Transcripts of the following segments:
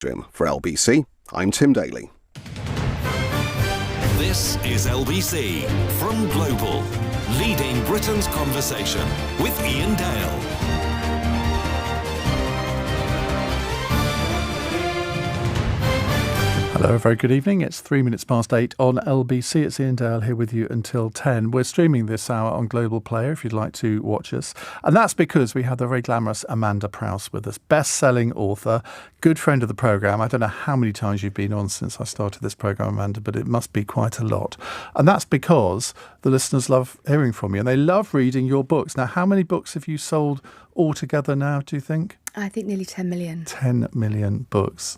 For LBC, I'm Tim Daly. This is LBC from Global, leading Britain's conversation with Iain Dale. Hello, a very good evening. It's 8:03 on LBC. It's Iain Dale here with you until 10. We're streaming this hour on Global Player if you'd like to watch us. And that's because we have the very glamorous Amanda Prowse with us, best-selling author, good friend of the programme. I don't know how many times you've been on since I started this programme, Amanda, but it must be quite a lot. And that's because the listeners love hearing from you and they love reading your books. Now, how many books have you sold altogether now, do you think? I think nearly 10 million. 10 million books.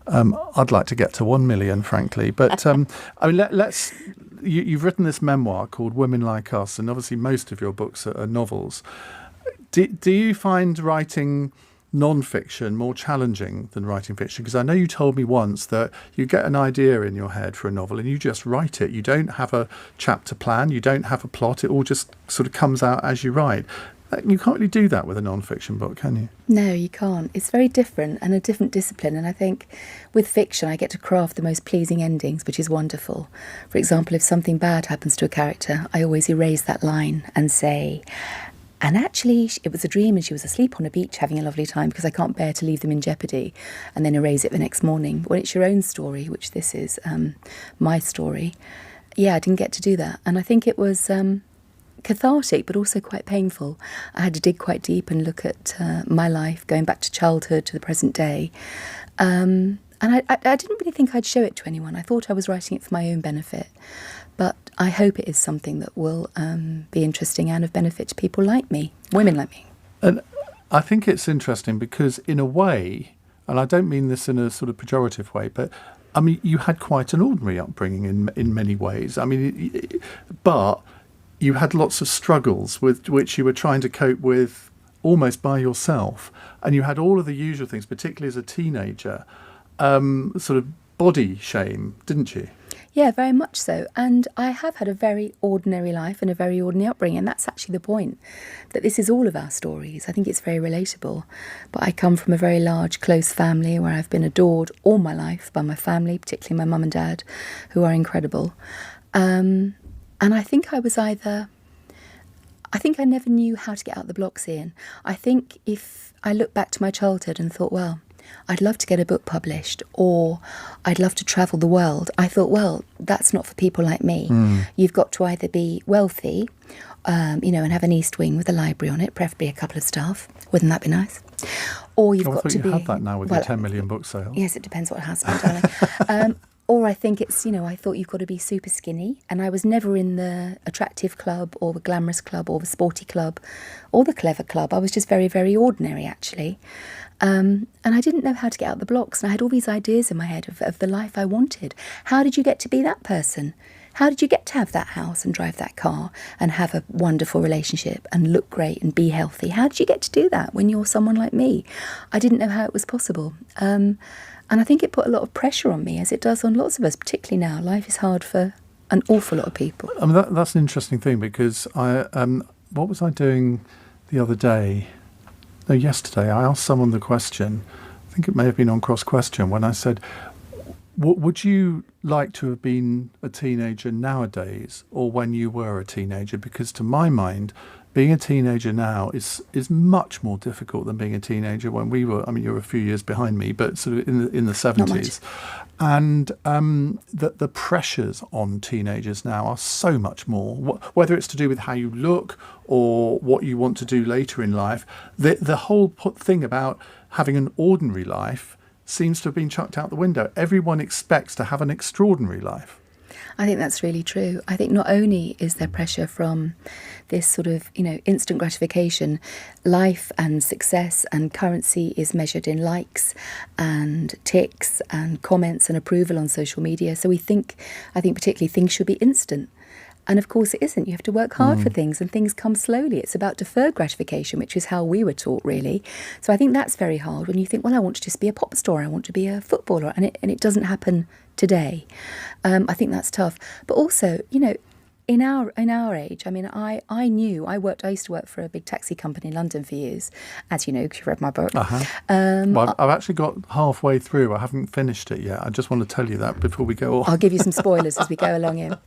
I'd like to get to 1 million, frankly. But I mean, let's. You've written this memoir called Women Like Us, and obviously most of your books are novels. Do you find writing non-fiction more challenging than writing fiction? Because I know you told me once that you get an idea in your head for a novel and you just write it. You don't have a chapter plan. You don't have a plot. It all just sort of comes out as you write. You can't really do that with a non-fiction book, can you? No, you can't. It's very different and a different discipline. And I think with fiction, I get to craft the most pleasing endings, which is wonderful. For example, if something bad happens to a character, I always erase that line and say, and actually, it was a dream and she was asleep on a beach having a lovely time, because I can't bear to leave them in jeopardy, and then erase it the next morning. When it's your own story, which this is, my story, I didn't get to do that. And I think it was cathartic, but also quite painful. I had to dig quite deep and look at my life, going back to childhood to the present day. And I didn't really think I'd show it to anyone. I thought I was writing it for my own benefit. But I hope it is something that will be interesting and of benefit to people like me, women like me. And I think it's interesting because in a way, and I don't mean this in a sort of pejorative way, but I mean, you had quite an ordinary upbringing in many ways. I mean, but you had lots of struggles with which you were trying to cope with almost by yourself. And you had all of the usual things, particularly as a teenager, sort of body shame, didn't you? Yeah, very much so. And I have had a very ordinary life and a very ordinary upbringing. And that's actually the point, that this is all of our stories. I think it's very relatable. But I come from a very large, close family where I've been adored all my life by my family, particularly my mum and dad, who are incredible. And I think I never knew how to get out the blocks, Ian. I think if I look back to my childhood and thought, well, I'd love to get a book published, or I'd love to travel the world, I thought, well, that's not for people like me. You've got to either be wealthy, and have an east wing with a library on it, preferably a couple of staff. Wouldn't that be nice? Or you've got to be... you had that now with your 10 million book sale. Yes, it depends what has been, darling. Or I think it's, I thought you've got to be super skinny. And I was never in the attractive club or the glamorous club or the sporty club or the clever club. I was just very, very ordinary, actually. And I didn't know how to get out the blocks. And I had all these ideas in my head of the life I wanted. How did you get to be that person? How did you get to have that house and drive that car and have a wonderful relationship and look great and be healthy? How did you get to do that when you're someone like me? I didn't know how it was possible. And I think it put a lot of pressure on me, as it does on lots of us, particularly now. Life is hard for an awful lot of people. I mean, that's an interesting thing, because what was I doing the other day? No, yesterday. I asked someone the question, I think it may have been on Cross Question, when I said, would you like to have been a teenager nowadays or when you were a teenager? Because to my mind, being a teenager now is much more difficult than being a teenager when we were. I mean, you're a few years behind me, but sort of in the 70s. And the pressures on teenagers now are so much more. Whether it's to do with how you look or what you want to do later in life, the whole thing about having an ordinary life seems to have been chucked out the window. Everyone expects to have an extraordinary life. I think that's really true. I think not only is there pressure from this sort of, instant gratification, life and success and currency is measured in likes and ticks and comments and approval on social media. So I think particularly things should be instant. And of course it isn't. You have to work hard for things, and things come slowly. It's about deferred gratification, which is how we were taught, really. So I think that's very hard when you think, well, I want to just be a pop star, I want to be a footballer, and it doesn't happen today. I think that's tough. But also, In our age, I mean, I used to work for a big taxi company in London for years, as you know, because you've read my book. Well, I've actually got halfway through. I haven't finished it yet. I just want to tell you that before we go on. I'll give you some spoilers as we go along in.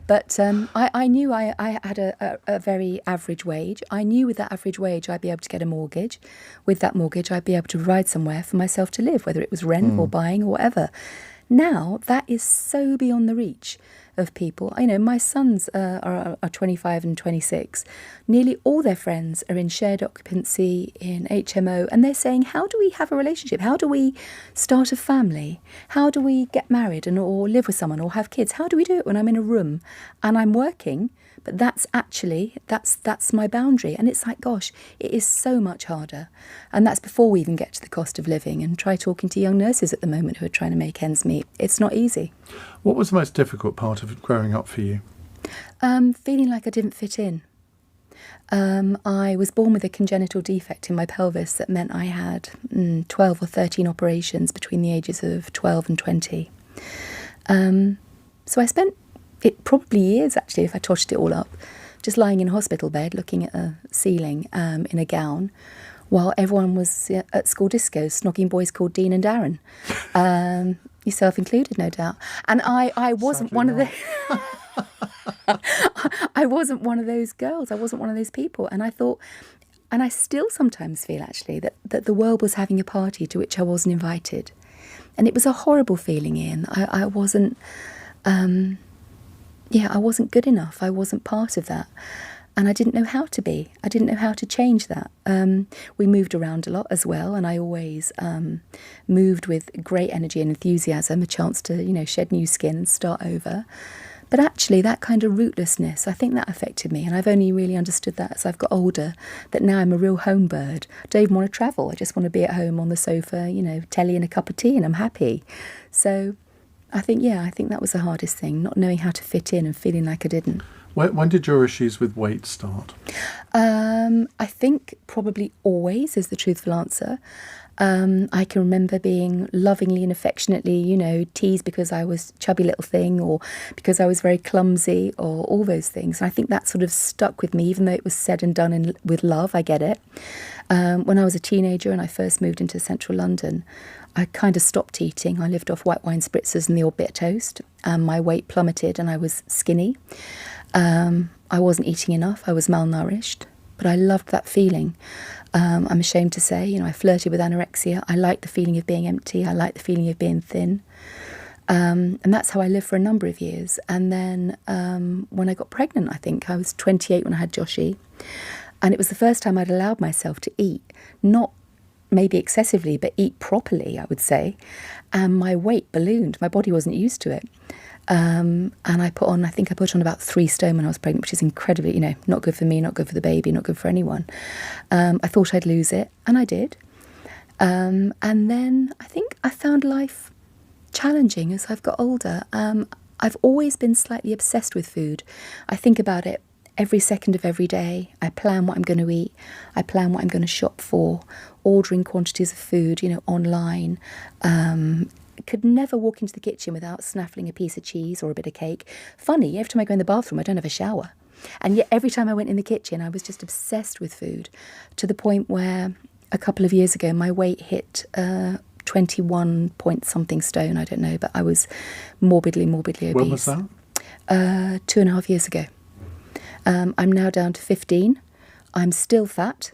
But I knew I had a very average wage. I knew with that average wage I'd be able to get a mortgage. With that mortgage, I'd be able to provide somewhere for myself to live, whether it was rent or buying or whatever. Now, that is so beyond the reach of people. I know my sons are 25 and 26. Nearly all their friends are in shared occupancy, in HMO, and they're saying, how do we have a relationship? How do we start a family? How do we get married or live with someone or have kids? How do we do it when I'm in a room and I'm working? But that's my boundary. And it's like, gosh, it is so much harder. And that's before we even get to the cost of living. And try talking to young nurses at the moment who are trying to make ends meet. It's not easy. What was the most difficult part of growing up for you? Feeling like I didn't fit in. I was born with a congenital defect in my pelvis that meant I had 12 or 13 operations between the ages of 12 and 20. So I spent it probably years, actually, if I totted it all up, just lying in a hospital bed looking at a ceiling in a gown while everyone was at school discos snogging boys called Dean and Darren. Yourself included, no doubt. And I wasn't one of the... I wasn't one of those girls. I wasn't one of those people. And I thought, and I still sometimes feel, actually, that the world was having a party to which I wasn't invited. And it was a horrible feeling, Ian. I wasn't... I wasn't good enough. I wasn't part of that. And I didn't know how to be. I didn't know how to change that. We moved around a lot as well, and I always moved with great energy and enthusiasm, a chance to, shed new skin and start over. But actually, that kind of rootlessness, I think that affected me. And I've only really understood that as I've got older, that now I'm a real home bird. I don't even want to travel. I just want to be at home on the sofa, telly and a cup of tea, and I'm happy. So I think that was the hardest thing, not knowing how to fit in and feeling like I didn't. When did your issues with weight start? I think probably always is the truthful answer. I can remember being lovingly and affectionately, teased because I was a chubby little thing or because I was very clumsy or all those things. And I think that sort of stuck with me, even though it was said and done with love. I get it. When I was a teenager and I first moved into central London, I kind of stopped eating. I lived off white wine spritzers and the odd bit of toast. My weight plummeted and I was skinny. I wasn't eating enough. I was malnourished. But I loved that feeling. I'm ashamed to say, I flirted with anorexia. I liked the feeling of being empty. I liked the feeling of being thin. And that's how I lived for a number of years. And then when I got pregnant, I think I was 28 when I had Joshie. And it was the first time I'd allowed myself to eat, not maybe excessively, but eat properly, I would say. And my weight ballooned. My body wasn't used to it. And I put on about 3 stone when I was pregnant, which is incredibly, not good for me, not good for the baby, not good for anyone. I thought I'd lose it, and I did. And then I think I found life challenging as I've got older. I've always been slightly obsessed with food. I think about it every second of every day. I plan what I'm going to eat. I plan what I'm going to shop for, ordering quantities of food, online. Could never walk into the kitchen without snaffling a piece of cheese or a bit of cake. Funny, every time I go in the bathroom, I don't have a shower. And yet every time I went in the kitchen, I was just obsessed with food, to the point where a couple of years ago, my weight hit 21 point something stone, I don't know, but I was morbidly obese. When was that? 2.5 years ago. I'm now down to 15. I'm still fat,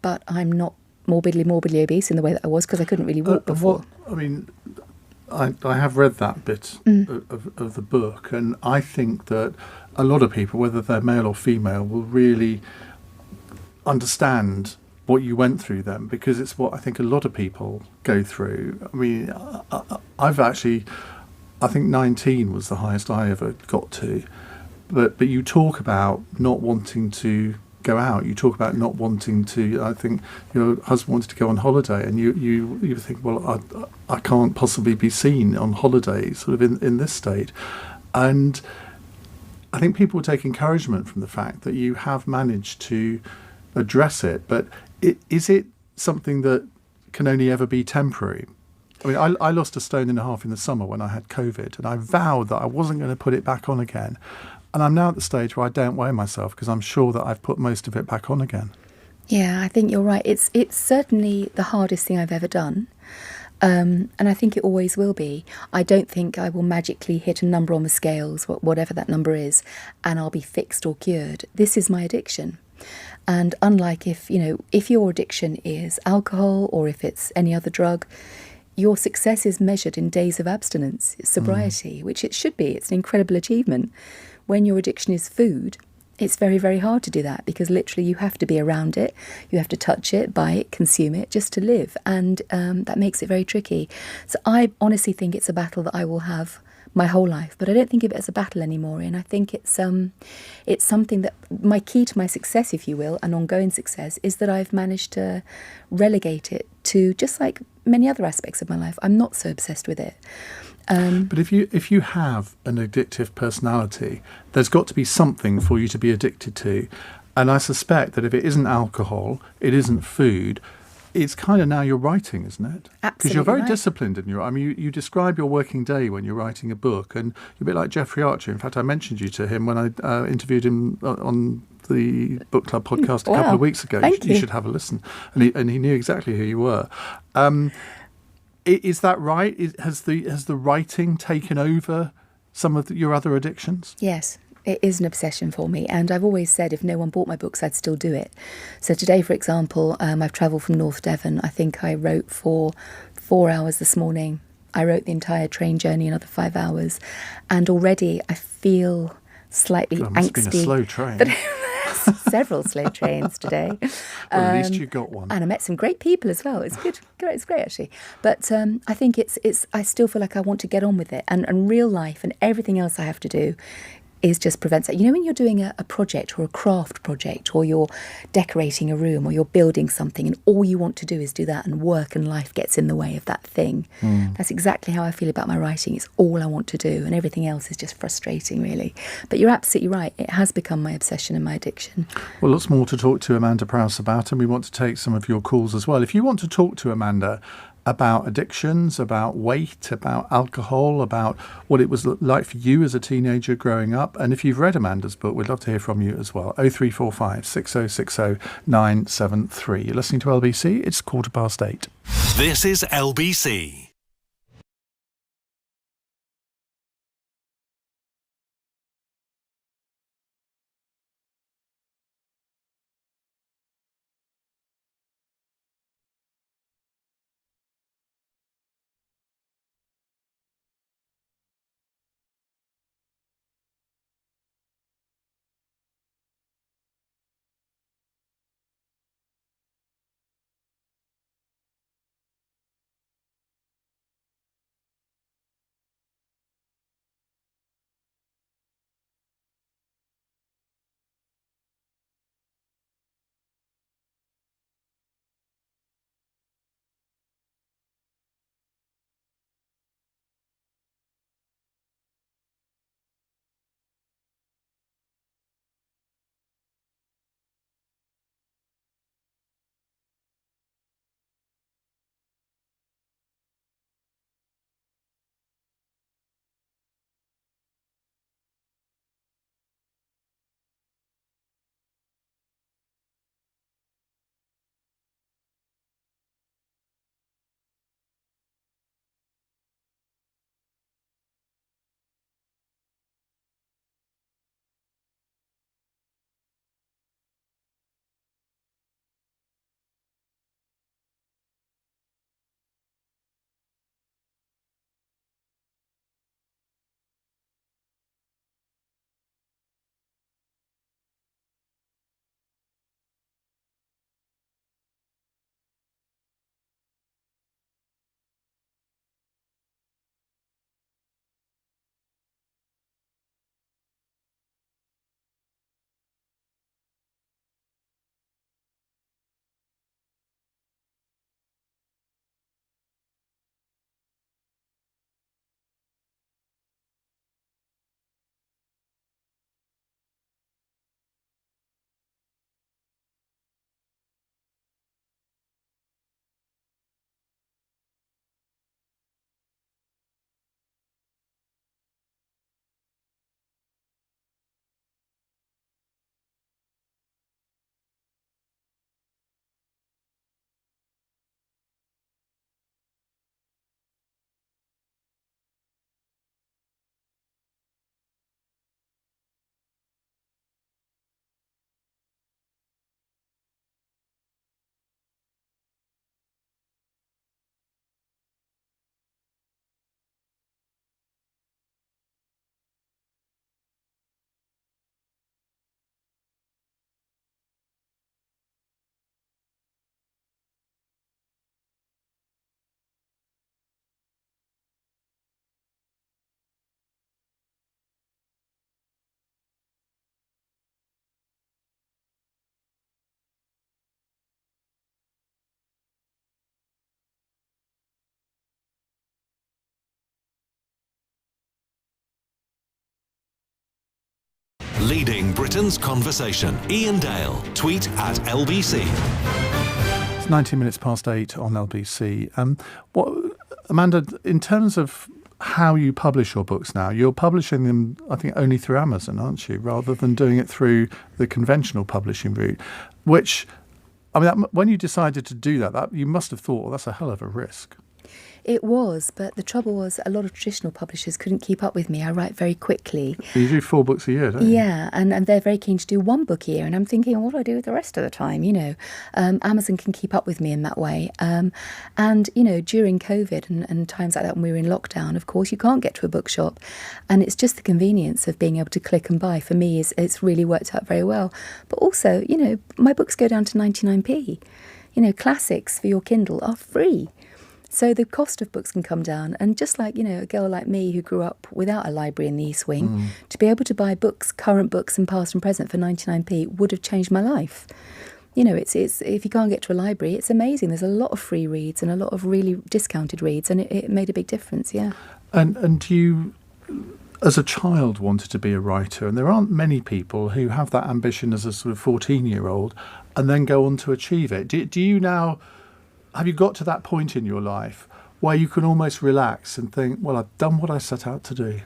but I'm not morbidly obese in the way that I was, because I couldn't really walk before. I have read that bit of the book, and I think that a lot of people, whether they're male or female, will really understand what you went through then, because it's what I think a lot of people go through. I mean, I've actually, I think 19 was the highest I ever got to. But you talk about not wanting to go out. You talk about not wanting to. I think your husband wanted to go on holiday, and you think, well, I can't possibly be seen on holiday, sort of in this state. And I think people take encouragement from the fact that you have managed to address it. But is it something that can only ever be temporary? I mean, I lost 1.5 stone in the summer when I had COVID, and I vowed that I wasn't going to put it back on again. And I'm now at the stage where I don't weigh myself because I'm sure that I've put most of it back on again. Yeah, I think you're right. It's certainly the hardest thing I've ever done. And I think it always will be. I don't think I will magically hit a number on the scales, whatever that number is, and I'll be fixed or cured. This is my addiction. And unlike if your addiction is alcohol or if it's any other drug, your success is measured in days of abstinence, sobriety, which it should be. It's an incredible achievement. When your addiction is food, it's very, very hard to do that because literally you have to be around it, you have to touch it, buy it, consume it just to live. And that makes it very tricky. So I honestly think it's a battle that I will have my whole life, but I don't think of it as a battle anymore. And I think it's something that my key to my success, if you will, and ongoing success, is that I've managed to relegate it to just like many other aspects of my life. I'm not so obsessed with it. But if you have an addictive personality, there's got to be something for you to be addicted to. And I suspect that if it isn't alcohol, it isn't food, it's kind of now your writing, isn't it? Absolutely. Because you're very right. disciplined in your... I mean, you describe your working day when you're writing a book, and you're a bit like Jeffrey Archer. In fact, I mentioned you to him when I interviewed him on the Book Club podcast a couple of weeks ago. Thank you. You should have a listen. And he knew exactly who you were. Is that right? Has the writing taken over some of your other addictions? Yes, it is an obsession for me. And I've always said if no one bought my books, I'd still do it. So today, for example, I've travelled from North Devon. I think I wrote for 4 hours this morning. I wrote the entire train journey, another 5 hours. And already I feel slightly God, it must angsty. have been a slow train. But several slow trains today. Well, at least you got one. And I met some great people as well. It's good. It's great, actually. But I think I still feel like I want to get on with it. And real life and everything else I have to do is just prevents that. You know, when you're doing a project or a craft project, or you're decorating a room, or you're building something, and all you want to do is do that, and work and life gets in the way of that thing. That's exactly how I feel about my writing. It's all I want to do, and everything else is just frustrating, really. But you're absolutely right. It has become my obsession and my addiction. Well, lots more to talk to Amanda Prowse about, and we want to take some of your calls as well. If you want to talk to Amanda about addictions, about weight, about alcohol, about what it was like for you as a teenager growing up. And if you've read Amanda's book, we'd love to hear from you as well. 0345 6060 973. You're listening to LBC. It's 8:15. This is LBC. Leading Britain's conversation. Iain Dale. Tweet at LBC. It's 19 minutes past 8 on LBC. Amanda, in terms of how you publish your books now, you're publishing them, I think, only through Amazon, aren't you, rather than doing it through the conventional publishing route, which, I mean, when you decided to do that you must have thought, well, that's a hell of a risk. It was, but the trouble was a lot of traditional publishers couldn't keep up with me. I write very quickly. You do 4 books a year, don't you? Yeah, and they're very keen to do 1 book a year. And I'm thinking, well, what do I do with the rest of the time? Amazon can keep up with me in that way. And, during COVID and times like that when we were in lockdown, of course, you can't get to a bookshop. And it's just the convenience of being able to click and buy. For me, it's really worked out very well. But also, my books go down to 99p. Classics for your Kindle are free. So the cost of books can come down. And just like, a girl like me who grew up without a library in the East Wing, to be able to buy books, current books and past and present for 99p would have changed my life. It's if you can't get to a library, it's amazing. There's a lot of free reads and a lot of really discounted reads, and it made a big difference, yeah. And you, as a child, wanted to be a writer, and there aren't many people who have that ambition as a sort of 14-year-old and then go on to achieve it. Do you now... Have you got to that point in your life where you can almost relax and think, well, I've done what I set out to do?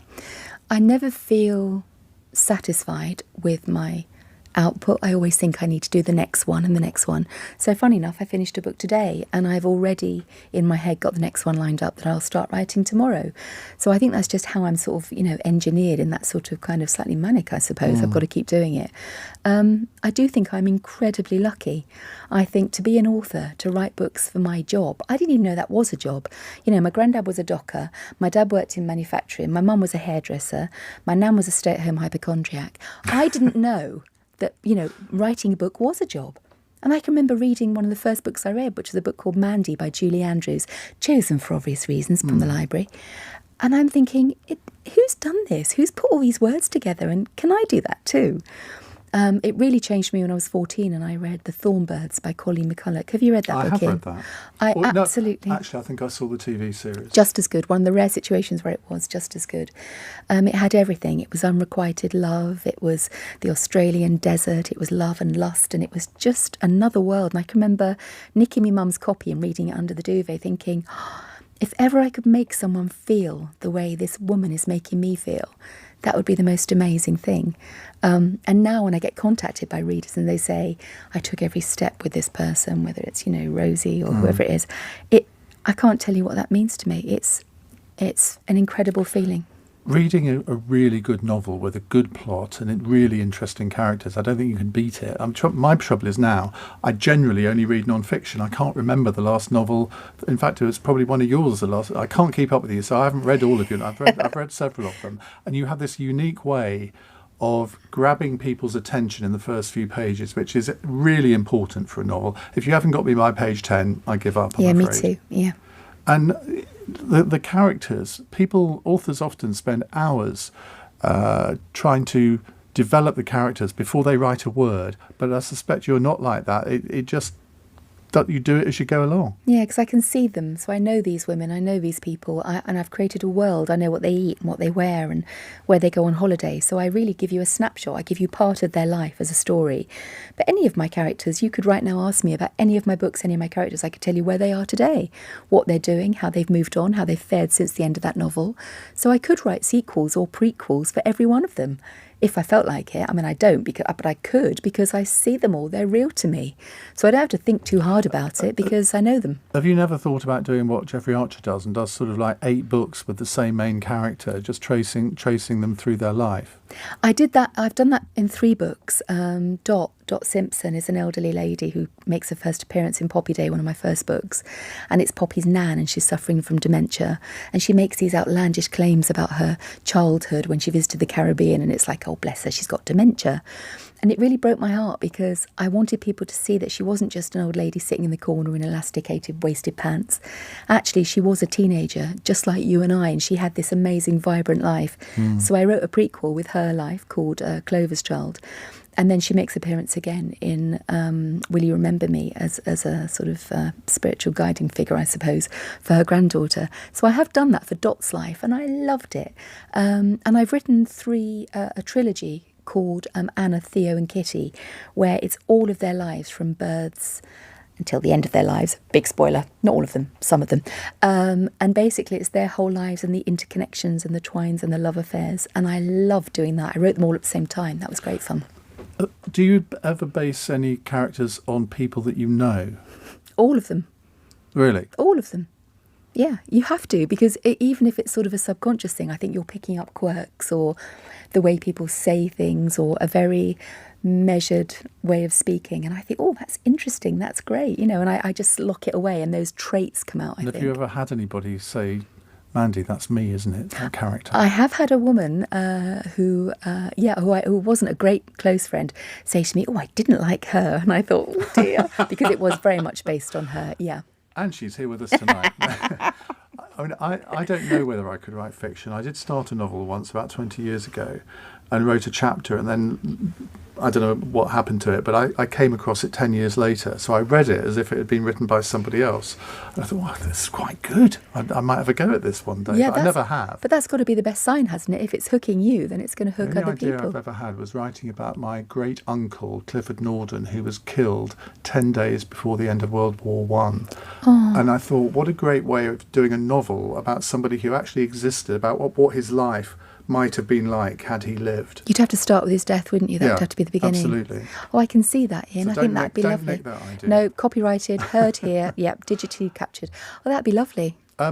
I never feel satisfied with my output. I always think I need to do the next one and the next one. So funny enough, I finished a book today and I've already in my head got the next one lined up that I'll start writing tomorrow. So I think that's just how I'm sort of, engineered in that sort of kind of slightly manic, I suppose. I've got to keep doing it. I do think I'm incredibly lucky. I think to be an author, to write books for my job, I didn't even know that was a job. My granddad was a docker, my dad worked in manufacturing, my mum was a hairdresser, my nan was a stay-at-home hypochondriac. I didn't know that, writing a book was a job. And I can remember reading one of the first books I read, which was a book called Mandy by Julie Andrews, chosen for obvious reasons from the library. And I'm thinking, who's done this? Who's put all these words together? And can I do that too? It really changed me when I was 14 and I read The Thornbirds by Colleen McCulloch. Have you read that book? I have read that. Absolutely. No, actually, I think I saw the TV series. Just as good. One of the rare situations where it was just as good. It had everything. It was unrequited love. It was the Australian desert. It was love and lust. And it was just another world. And I can remember nicking my mum's copy and reading it under the duvet thinking, if ever I could make someone feel the way this woman is making me feel, that would be the most amazing thing. And now when I get contacted by readers and they say, I took every step with this person, whether it's, Rosie or whoever it is, I can't tell you what that means to me. It's an incredible feeling. Reading a really good novel with a good plot and really interesting characters, I don't think you can beat it. My trouble is now, I generally only read non-fiction. I can't remember the last novel. In fact, it was probably one of yours, the last. I can't keep up with you, so I haven't read all of you. I've read several of them. And you have this unique way of grabbing people's attention in the first few pages, which is really important for a novel. If you haven't got me by page 10, I give up, I'm afraid. Me too, yeah. And the characters, authors often spend hours trying to develop the characters before they write a word. But I suspect you're not like that. It just, you do it as you go along. Yeah, because I can see them. So I know these women, I know these people, and I've created a world. I know what they eat and what they wear and where they go on holiday. So I really give you a snapshot. I give you part of their life as a story. But any of my characters, you could right now ask me about any of my books, any of my characters. I could tell you where they are today, what they're doing, how they've moved on, how they've fared since the end of that novel. So I could write sequels or prequels for every one of them. If I felt like it. I mean, I don't, but I could, because I see them all. They're real to me. So I don't have to think too hard about it because I know them. Have you never thought about doing what Jeffrey Archer does and does sort of like 8 books with the same main character, just tracing them through their life? I did that. I've done that in 3 books. Dot Simpson is an elderly lady who makes her first appearance in Poppy Day, one of my first books. And it's Poppy's nan, and she's suffering from dementia. And she makes these outlandish claims about her childhood when she visited the Caribbean. And it's like, oh, bless her, she's got dementia. And it really broke my heart because I wanted people to see that she wasn't just an old lady sitting in the corner in elasticated, waisted pants. Actually, she was a teenager, just like you and I, and she had this amazing, vibrant life. So I wrote a prequel with her life called Clover's Child. And then she makes appearance again in Will You Remember Me as a sort of spiritual guiding figure, I suppose, for her granddaughter. So I have done that for Dot's life, and I loved it. And I've written a trilogy called Anna, Theo and Kitty, where it's all of their lives from births until the end of their lives. Big spoiler, not all of them, some of them. And basically it's their whole lives and the interconnections and the twines and the love affairs. And I love doing that. I wrote them all at the same time. That was great fun. Do you ever base any characters on people that you know? All of them. Really? All of them. Yeah, you have to, because even if it's sort of a subconscious thing, I think you're picking up quirks or the way people say things or a very measured way of speaking. And I think, oh, that's interesting, that's great, and I just lock it away and those traits come out, I think. Have you ever had anybody say, Mandy, that's me, isn't it, that character? I have had a woman who wasn't a great close friend, say to me, oh, I didn't like her. And I thought, oh dear, because it was very much based on her, yeah. And she's here with us tonight. I mean, I don't know whether I could write fiction. I did start a novel once about 20 years ago and wrote a chapter, and then I don't know what happened to it, but I came across it 10 years later. So I read it as if it had been written by somebody else. And I thought, wow, this is quite good. I might have a go at this one day, but I never have. But that's got to be the best sign, hasn't it? If it's hooking you, then it's going to hook other people. The only idea I've ever had was writing about my great uncle, Clifford Norden, who was killed 10 days before the end of World War One. Oh. And I thought, what a great way of doing a novel about somebody who actually existed, about what his life might have been like had he lived. You'd have to start with his death, wouldn't you? That would have to be the beginning. Absolutely. Oh, I can see that, Ian. So I think that'd be lovely. Don't nick that idea. No, copyrighted, heard here, yep, digitally captured. Oh, that'd be lovely. I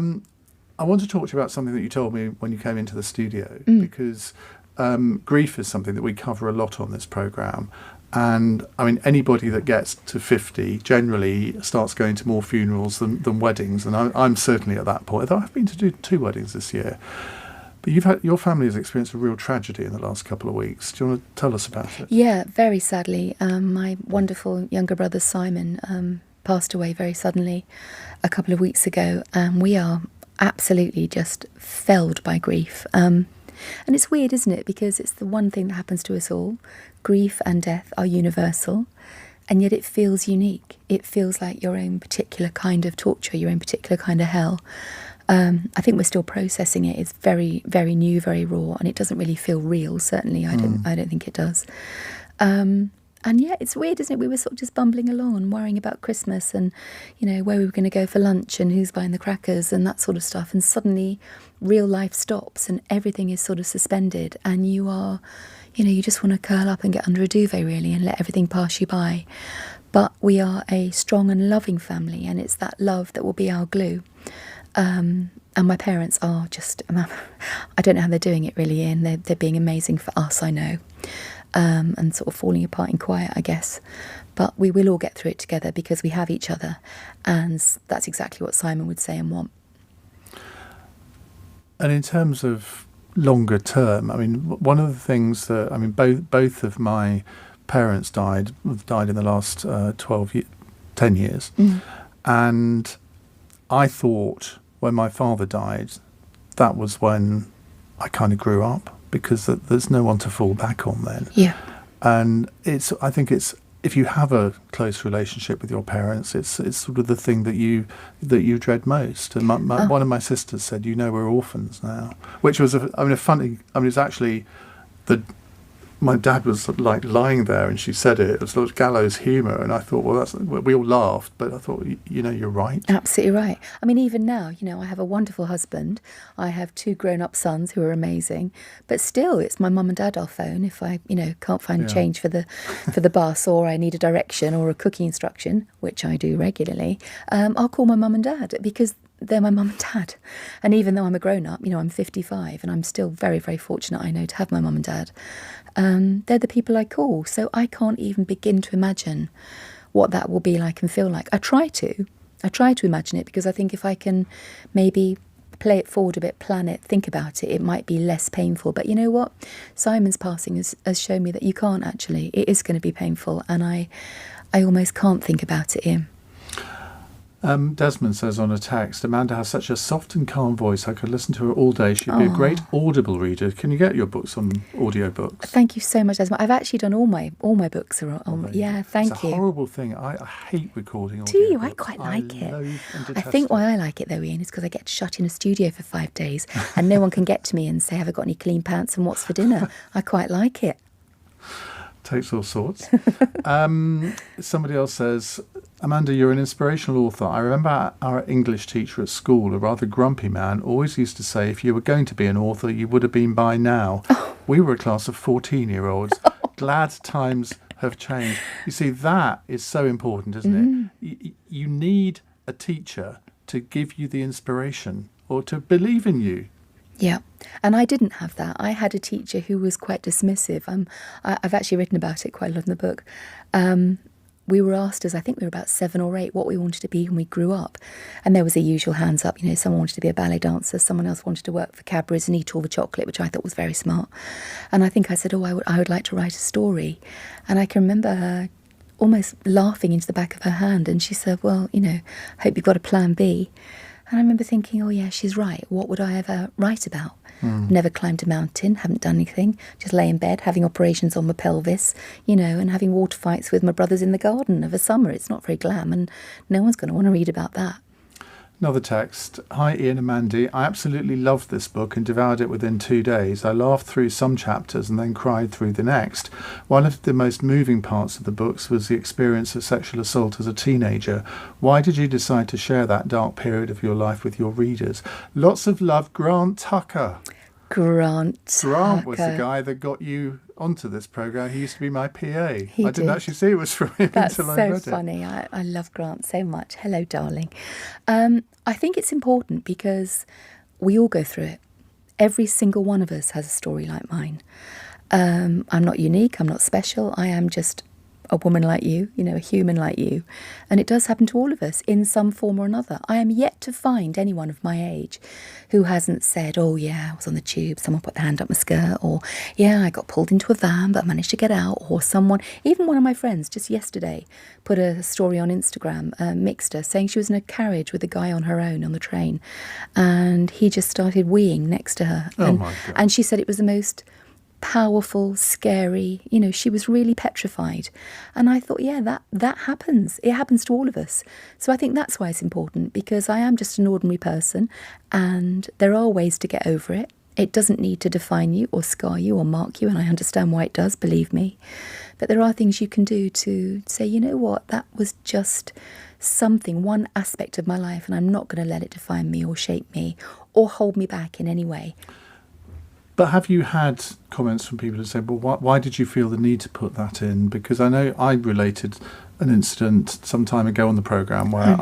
want to talk to you about something that you told me when you came into the studio, because grief is something that we cover a lot on this programme. And I mean, anybody that gets to 50 generally starts going to more funerals than weddings. And I'm certainly at that point, although I've been to do 2 weddings this year. But your family has experienced a real tragedy in the last couple of weeks. Do you want to tell us about it? Yeah, very sadly. My wonderful younger brother Simon passed away very suddenly a couple of weeks ago. And we are absolutely just felled by grief. And it's weird, isn't it? Because it's the one thing that happens to us all. Grief and death are universal. And yet it feels unique. It feels like your own particular kind of torture, your own particular kind of hell. I think we're still processing it. It's very, very new, very raw, and it doesn't really feel real. Certainly, I don't think it does. And yeah, it's weird, isn't it? We were sort of just bumbling along and worrying about Christmas and, where we were going to go for lunch and who's buying the crackers and that sort of stuff. And suddenly, real life stops and everything is sort of suspended, and you are, you just want to curl up and get under a duvet really and let everything pass you by. But we are a strong and loving family, and it's that love that will be our glue. And my parents are just, I don't know how they're doing it really, Ian. They're being amazing for us, I know. And sort of falling apart in quiet, I guess. But we will all get through it together because we have each other. And that's exactly what Simon would say and want. And in terms of longer term, I mean, one of the things that, I mean, both of my parents died in the last 10 years. And I thought when my father died, that was when I kind of grew up, because there's no one to fall back on then. Yeah. And I think it's if you have a close relationship with your parents, it's sort of the thing that you dread most. And one of my sisters said, we're orphans now, which was it's actually my dad was like lying there and she said it was sort of gallows humour, and I thought, we all laughed, but I thought, you're right. Absolutely right. I mean, even now, I have a wonderful husband. I have 2 grown-up sons who are amazing, but still, it's my mum and dad I'll phone if I, can't find change for the bus, or I need a direction or a cooking instruction, which I do regularly. I'll call my mum and dad because they're my mum and dad. And even though I'm a grown-up, I'm 55 and I'm still very, very fortunate, I know, to have my mum and dad. They're the people I call. So I can't even begin to imagine what that will be like and feel like. I try to imagine it, because I think if I can maybe play it forward a bit, plan it, think about it, it might be less painful. But you know what? Simon's passing has shown me that you can't actually. It is going to be painful, and I almost can't think about it, Ian. Desmond says on a text, Amanda has such a soft and calm voice. I could listen to her all day. She'd be a great Audible reader. Can you get your books on audiobooks? Thank you so much, Desmond. I've actually done all my books are on. Yeah, thank you. It's a horrible thing. I hate recording audiobooks. Do you? I quite like it. I think why I like it though, Ian, is because I get to shut in a studio for 5 days and no one can get to me and say, have I got any clean pants and what's for dinner? I quite like it. Takes all sorts. Somebody else says, Amanda, you're an inspirational author. I remember our English teacher at school, a rather grumpy man, always used to say if you were going to be an author, you would have been by now. We were a class of 14-year-olds. Glad times have changed. You see, that is so important, isn't it? You need a teacher to give you the inspiration or to believe in you. Yeah, and I didn't have that. I had a teacher who was quite dismissive. I've actually written about it quite a lot in the book. We were asked, as I think we were about 7 or 8, what we wanted to be when we grew up. And there was a usual hands up. You know, someone wanted to be a ballet dancer, someone else wanted to work for Cadbury's and eat all the chocolate, which I thought was very smart. And I think I said, I would like to write a story. And I can remember her almost laughing into the back of her hand. And she said, well, you know, hope you've got a plan B. And I remember thinking, oh yeah, she's right. What would I ever write about? Never climbed a mountain, haven't done anything, just lay in bed, having operations on my pelvis, you know, and having water fights with my brothers in the garden of a summer. It's not very glam, and no one's going to want to read about that. Another text. Hi, Ian and Mandy. I absolutely loved this book and devoured it within 2 days. I laughed through some chapters and then cried through the next. One of the most moving parts of the books was the experience of sexual assault as a teenager. Why did you decide to share that dark period of your life with your readers? Lots of love, Grant Tucker. Grant was the guy that got you onto this programme. He used to be my PA. I didn't did. actually see it was from him That's until I so read funny. I love Grant so much. Hello, darling. I think it's important because we all go through it. Every single one of us has a story like mine. I'm not unique. I'm not special. I am just a woman like you, you know, a human like you. And it does happen to all of us in some form or another. I am yet to find anyone of my age who hasn't said, oh yeah, I was on the tube, someone put their hand up my skirt, or yeah, I got pulled into a van but I managed to get out, or someone, even one of my friends just yesterday put a story on Instagram, Mixter, saying she was in a carriage with a guy on her own on the train and he just started weeing next to her. My God. And she said it was the most powerful, scary, you know, she was really petrified. And I thought, yeah, that happens. It happens to all of us. So I think that's why it's important, because I am just an ordinary person and there are ways to get over it. It doesn't need to define you or scar you or mark you, and I understand why it does, believe me. But there are things you can do to say, you know what, that was just something, one aspect of my life, and I'm not going to let it define me or shape me or hold me back in any way. But have you had comments from people who say, well, why did you feel the need to put that in? Because I know I related an incident some time ago on the programme where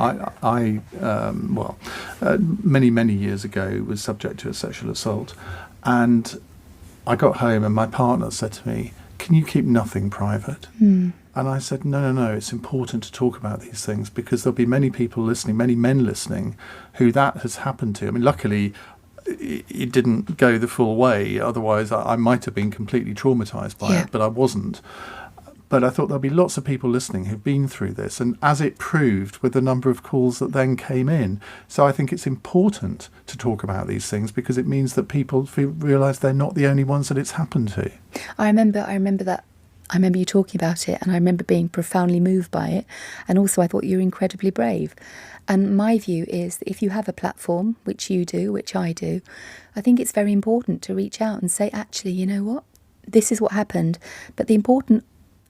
many years ago was subject to a sexual assault. And I got home and my partner said to me, can you keep nothing private? And I said, no, it's important to talk about these things because there'll be many people listening, many men listening, who that has happened to. I mean, luckily, it didn't go the full way. Otherwise, I might have been completely traumatised by it, but I wasn't. But I thought there'll be lots of people listening who've been through this, and as it proved with the number of calls that then came in. So I think it's important to talk about these things because it means that people realise they're not the only ones that it's happened to. I remember that. I remember you talking about it and I remember being profoundly moved by it. And also I thought you were incredibly brave. And my view is that if you have a platform, which you do, which I do, I think it's very important to reach out and say, actually, you know what? This is what happened. But the important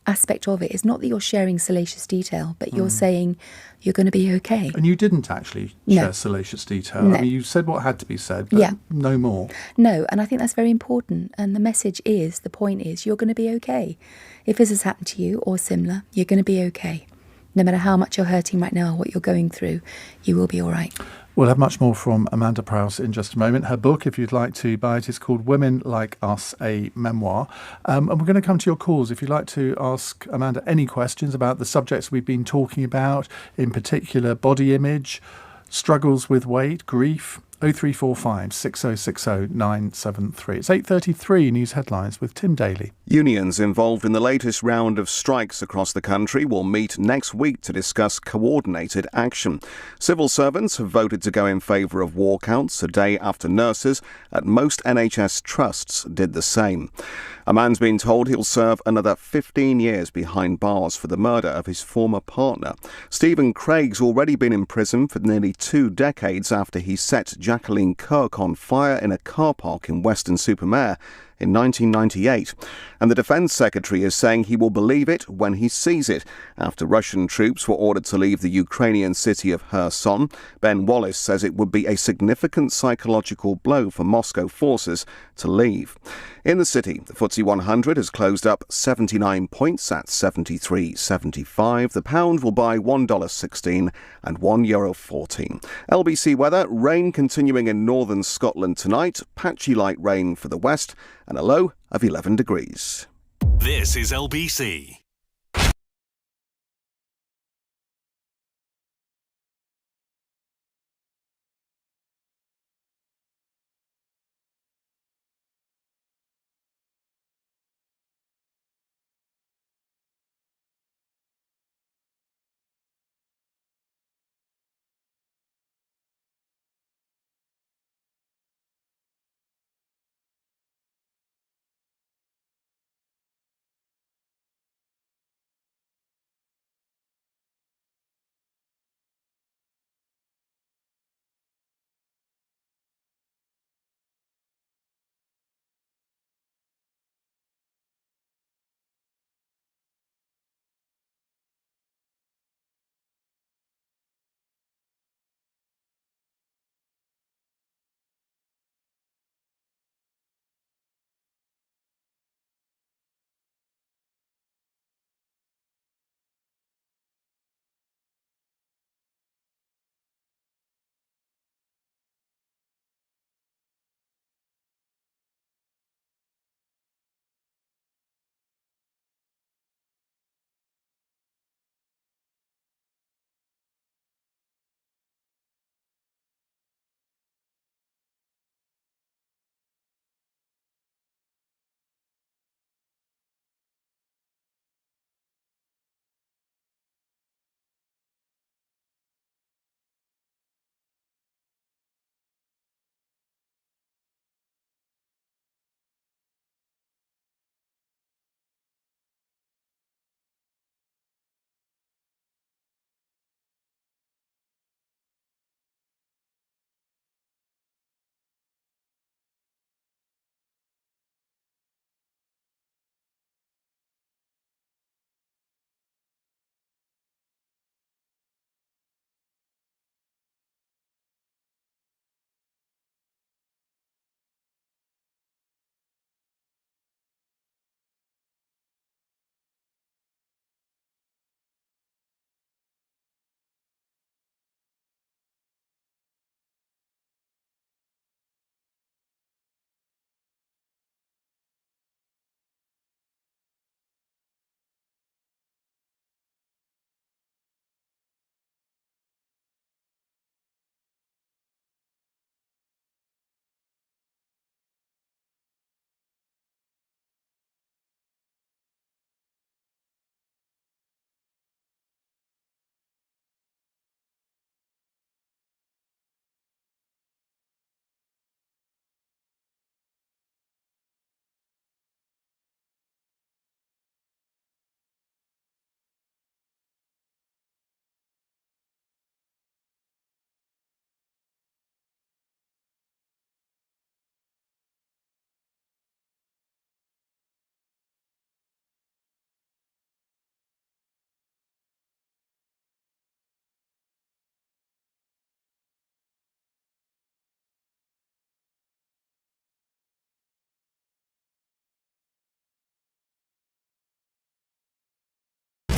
aspect of it is not that you're sharing salacious detail, but you're saying you're going to be okay. And you didn't actually share salacious detail. No. I mean, you said what had to be said, but no more. No, and I think that's very important. And the message is, the point is, you're going to be okay. If this has happened to you or similar, you're going to be okay. No matter how much you're hurting right now, what you're going through, you will be all right. We'll have much more from Amanda Prowse in just a moment. Her book, if you'd like to buy it, is called Women Like Us, a Memoir. And we're going to come to your calls. If you'd like to ask Amanda any questions about the subjects we've been talking about, in particular body image, struggles with weight, grief, 0345 6060 973. It's 8:33 News Headlines with Tim Daly. Unions involved in the latest round of strikes across the country will meet next week to discuss coordinated action. Civil servants have voted to go in favour of walkouts a day after nurses at most NHS trusts did the same. A man's been told he'll serve another 15 years behind bars for the murder of his former partner. Stephen Craig's already been in prison for nearly 2 decades after he set Jacqueline Kirk on fire in a car park in Weston-super-Mare in 1998. And the Defence Secretary is saying he will believe it when he sees it. After Russian troops were ordered to leave the Ukrainian city of Kherson, Ben Wallace says it would be a significant psychological blow for Moscow forces to leave. In the city, the FTSE 100 has closed up 79 points at 73.75. The pound will buy $1.16 and €1.14. LBC weather, rain continuing in northern Scotland tonight, patchy light rain for the west, and a low of 11 degrees. This is LBC.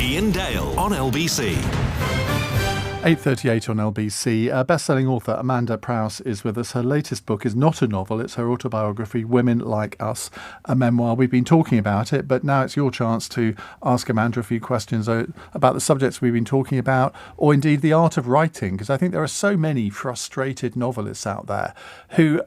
Iain Dale on LBC. 8:38 on LBC. Best-selling author Amanda Prowse is with us. Her latest book is not a novel, it's her autobiography, Women Like Us, a memoir. We've been talking about it, but now it's your chance to ask Amanda a few questions about the subjects we've been talking about, or indeed the art of writing, because I think there are so many frustrated novelists out there who...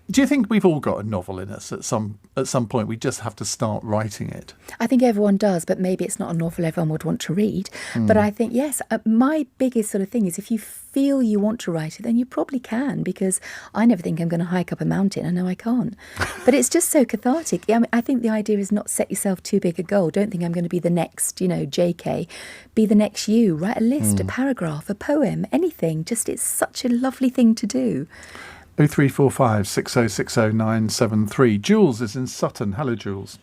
do you think we've all got a novel in us at some point? We just have to start writing it. I think everyone does, but maybe it's not a novel everyone would want to read. But I think, yes, my biggest sort of thing is if you feel you want to write it, then you probably can, because I never think I'm going to hike up a mountain. I know I can't. But it's just so cathartic. I mean, I think the idea is not set yourself too big a goal. Don't think I'm going to be the next, JK. Be the next you. Write a list, a paragraph, a poem, anything. Just it's such a lovely thing to do. 0345 6060973. Jules is in Sutton. Hello, Jules.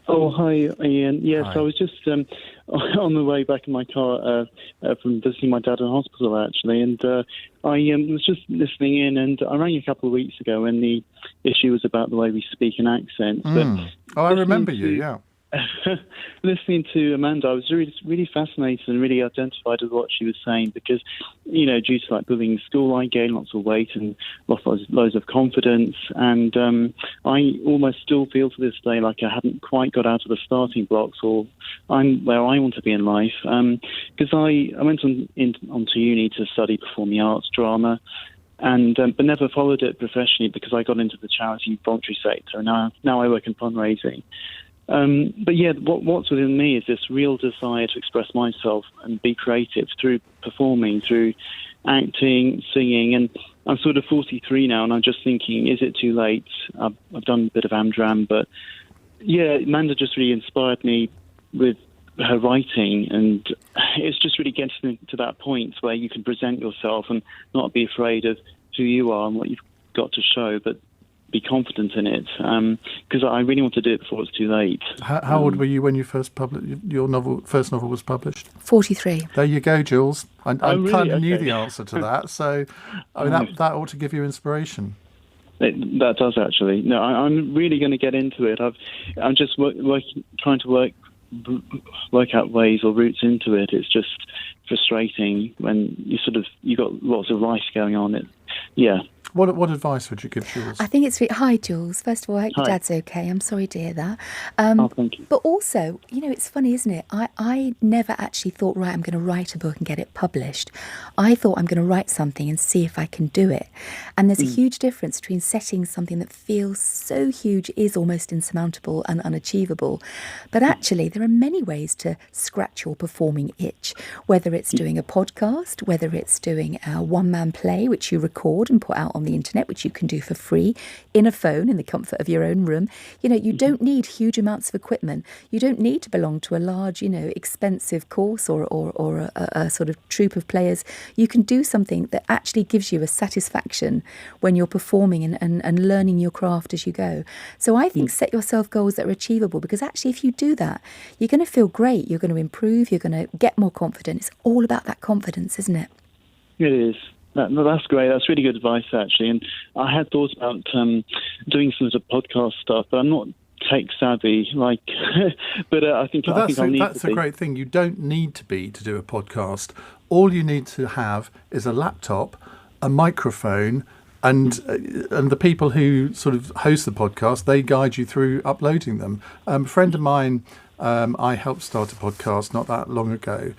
Oh, hi, Ian. Yes, Hi. I was just on the way back in my car from visiting my dad in hospital, actually, and I was just listening in, and I rang a couple of weeks ago when the issue was about the way we speak and accents. Oh, I remember you, yeah. Listening to Amanda, I was really fascinated and really identified with what she was saying because, due to like bullying in school, I gained lots of weight and lost loads of confidence, and I almost still feel to this day like I haven't quite got out of the starting blocks, or I'm where I want to be in life. Because I went onto uni to study performing arts, drama. And but never followed it professionally because I got into the charity voluntary sector, and now I work in fundraising. But yeah, what's within me is this real desire to express myself and be creative through performing, through acting, singing. And I'm sort of 43 now, and I'm just thinking, is it too late? I've done a bit of Amdram, but yeah, Amanda just really inspired me with her writing, and it's just really getting to that point where you can present yourself and not be afraid of who you are and what you've got to show, but be confident in it, because I really want to do it before it's too late. How old were you when you first published your first novel was published? 43. There you go, Jules. I really? kind of knew Okay. the answer to that, so I mean, that ought to give you inspiration. That does, actually. No, I'm really going to get into it. I'm just trying to work out ways or routes into it. It's just frustrating when you got lots of life going on. Yeah. What advice would you give Jules? I think it's hi, Jules. First of all, I hope your Hi. dad's okay. I'm sorry to hear that. Thank you. But also, it's funny, isn't it? I never actually thought, right, I'm going to write a book and get it published. I thought I'm going to write something and see if I can do it. And there's a huge difference between setting something that feels so huge, is almost insurmountable and unachievable. But actually, there are many ways to scratch your performing itch, whether it's doing a podcast, whether it's doing a one-man play, which you record and put out on the internet, which you can do for free in a phone in the comfort of your own room. You don't need huge amounts of equipment. You don't need to belong to a large, expensive course or a sort of troupe of players. You can do something that actually gives you a satisfaction when you're performing and learning your craft as you go. So I think set yourself goals that are achievable, because actually if you do that, you're going to feel great. You're going to improve. You're going to get more confident. It's all about that confidence, isn't it? It is. That's great. That's really good advice, actually. And I had thought about doing some sort of podcast stuff, but I'm not tech savvy. But I think I'll need to be. That's a great thing. You don't need to be to do a podcast. All you need to have is a laptop, a microphone, and the people who sort of host the podcast, they guide you through uploading them. A friend of mine, I helped start a podcast not that long ago.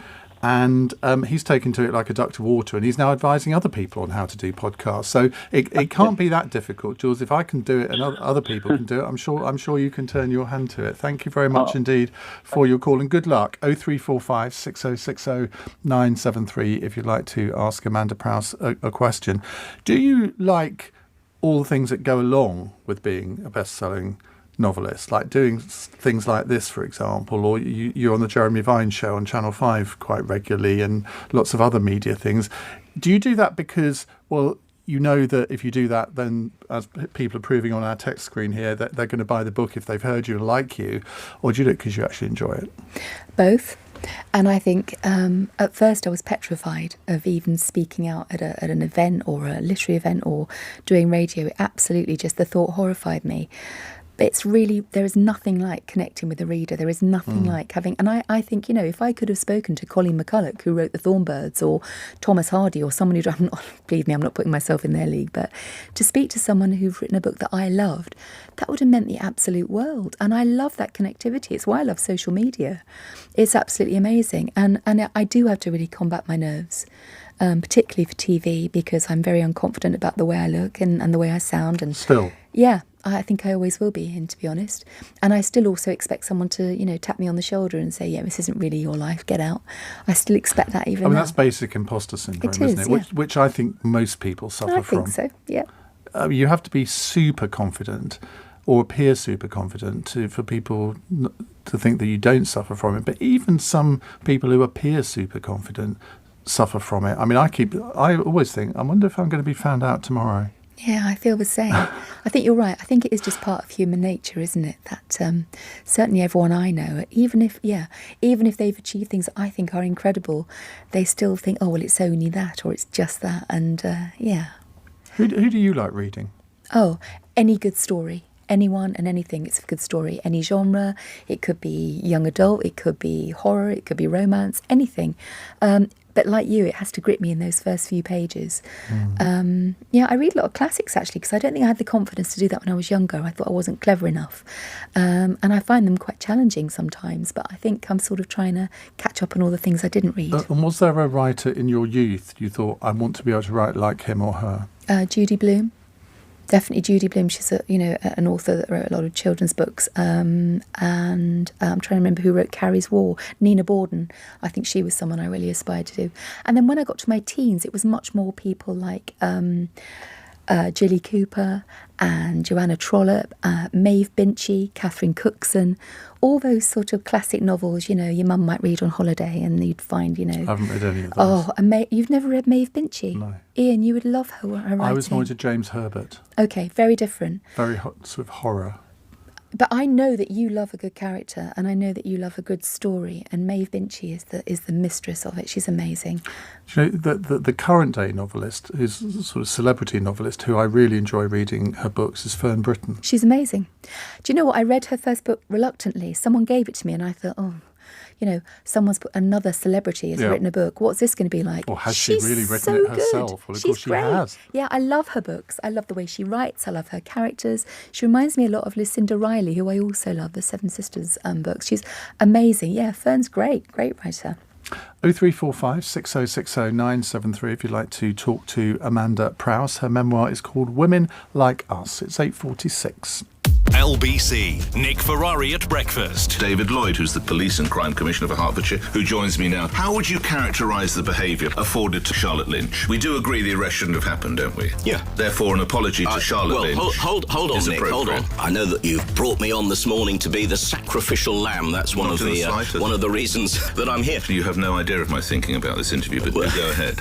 And he's taken to it like a duck to water, and he's now advising other people on how to do podcasts. So it can't be that difficult, Jules. If I can do it and other people can do it, I'm sure you can turn your hand to it. Thank you very much indeed for your call, and good luck. 0345 6060 973 if you'd like to ask Amanda Prowse a question. Do you like all the things that go along with being a best-selling novelist, like doing things like this, for example, or you're on the Jeremy Vine show on Channel 5 quite regularly, and lots of other media things? Do you do that because, well, you know that if you do that, then, as people are proving on our text screen here, that they're going to buy the book if they've heard you and like you, or do you do it because you actually enjoy it? Both. And I think at first I was petrified of even speaking out at an event or a literary event or doing radio. Absolutely, just the thought horrified me. But it's really, there is nothing like connecting with the reader. There is nothing like having, and I think, if I could have spoken to Colleen McCulloch, who wrote The Thornbirds, or Thomas Hardy, or someone who, believe me, I'm not putting myself in their league, but to speak to someone who'd written a book that I loved, that would have meant the absolute world. And I love that connectivity. It's why I love social media. It's absolutely amazing. And I do have to really combat my nerves. Particularly for TV, because I'm very unconfident about the way I look and the way I sound. And Still? Yeah, I think I always will be, and to be honest. And I still also expect someone to, tap me on the shoulder and say, yeah, this isn't really your life, get out. I still expect that even now. That's basic imposter syndrome, It is, isn't it? yeah. Which I think most people suffer from. I think so, yeah. You have to be super confident or appear super confident for people to think that you don't suffer from it. But even some people who appear super confident suffer from it. I mean, I always think, I wonder if I'm going to be found out tomorrow. Yeah, I feel the same. I think you're right. I think it is just part of human nature, isn't it? That certainly everyone I know, even if they've achieved things that I think are incredible, they still think, oh, well, it's only that or it's just that. And yeah. Who do you like reading? Oh, any good story. Anyone and anything, it's a good story. Any genre. It could be young adult, it could be horror, it could be romance, anything. But like you, it has to grip me in those first few pages. Yeah, I read a lot of classics actually, because I don't think I had the confidence to do that when I was younger. I thought I wasn't clever enough. And I find them quite challenging sometimes, but I think I'm sort of trying to catch up on all the things I didn't read. And was there a writer in your youth you thought, I want to be able to write like him or her? Judy Blume. Definitely Judy Blume. She's an author that wrote a lot of children's books. And I'm trying to remember who wrote Carrie's War. Nina Borden. I think she was someone I really aspired to do. And then when I got to my teens, it was much more people like Jilly Cooper and Joanna Trollope, Maeve Binchy, Catherine Cookson, all those sort of classic novels, your mum might read on holiday and you'd find, I haven't read any of those. Oh, and you've never read Maeve Binchy? No. Iain, you would love her writing. I was more into James Herbert. Okay, very different. Very sort of horror. But I know that you love a good character, and I know that you love a good story. And Maeve Binchy is the mistress of it. She's amazing. You know, the current day novelist, who's a sort of celebrity novelist, who I really enjoy reading her books, is Fern Britton. She's amazing. Do you know what? I read her first book reluctantly. Someone gave it to me, and I thought, someone's put another celebrity has written a book. What's this going to be like? Or has she really written so it herself? Good. Well, of She's course she great. has. Yeah, I love her books. I love the way she writes. I love her characters. She reminds me a lot of Lucinda Riley, who I also love, the Seven Sisters books. She's amazing. Yeah, Fern's great writer. 0345 6060 973 if you'd like to talk to Amanda Prowse. Her memoir is called Women Like Us. It's 8:46. LBC, Nick Ferrari at breakfast. David Lloyd, who's the Police and Crime Commissioner for Hertfordshire, who joins me now. How would you characterise the behaviour afforded to Charlotte Lynch? We do agree the arrest shouldn't have happened, don't we? Yeah. Therefore, an apology to Charlotte Lynch. Hold on, is Nick. Hold on. appropriate. I know that you've brought me on this morning to be the sacrificial lamb. That's one Not of in the slightest. one of the reasons that I'm here. You have no idea of my thinking about this interview, but do go ahead.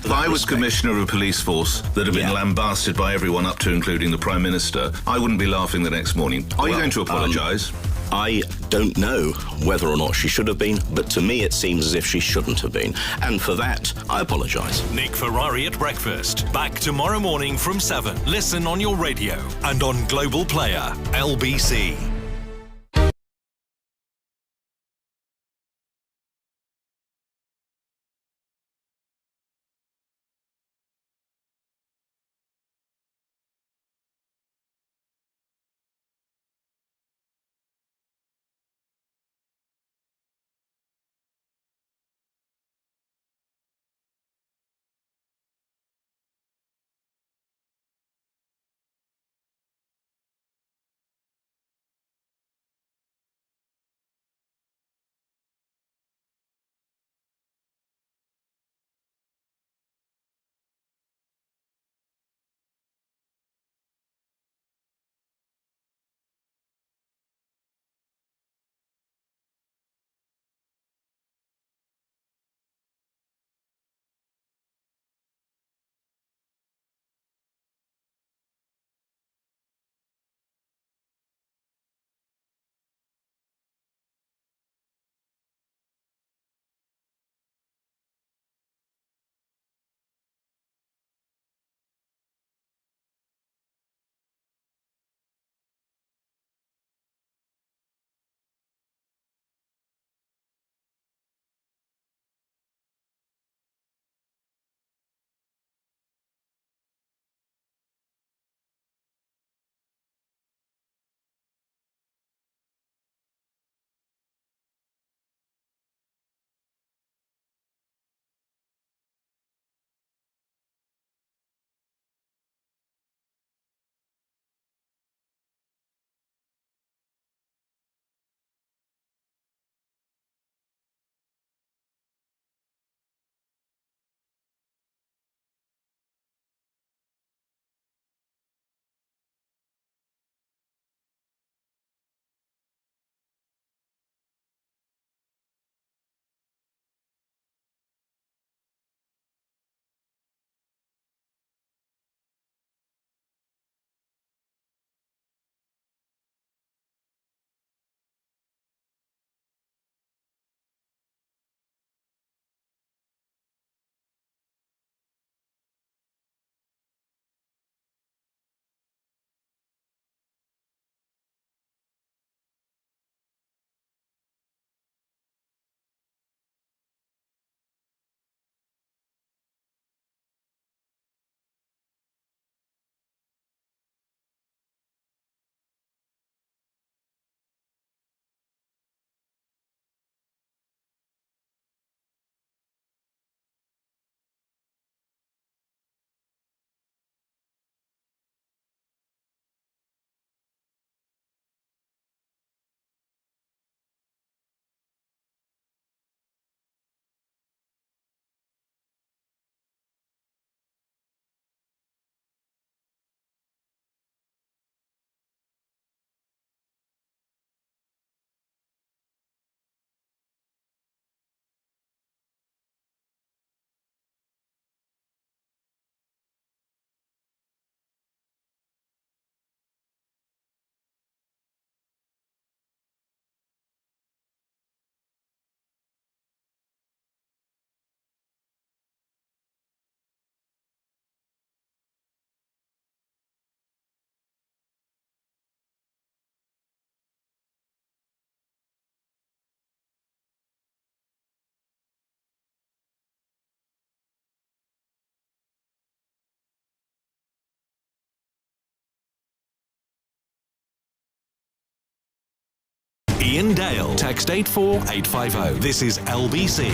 If I was commissioner of a police force that had been lambasted by everyone up to including the Prime Minister, I wouldn't be laughing the next morning. Are you going to apologise? I don't know whether or not she should have been, but to me it seems as if she shouldn't have been. And for that, I apologise. Nick Ferrari at breakfast. Back tomorrow morning from 7. Listen on your radio and on Global Player. LBC. Iain Dale. Text 84850. This is LBC.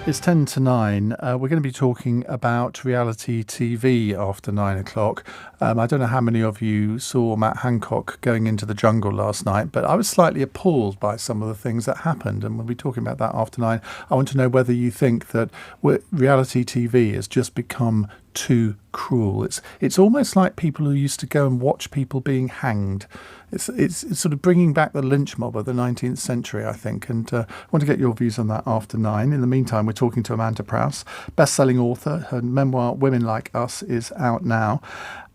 It's 10 to 9. We're going to be talking about reality TV after 9 o'clock. I don't know how many of you saw Matt Hancock going into the jungle last night, but I was slightly appalled by some of the things that happened. And we'll be talking about that after 9. I want to know whether you think that reality TV has just become too cruel. It's almost like people who used to go and watch people being hanged. It's sort of bringing back the lynch mob of the 19th century, I think, and I want to get your views on that after 9. In the meantime, we're talking to Amanda Prowse, best-selling author. Her memoir, Women Like Us, is out now.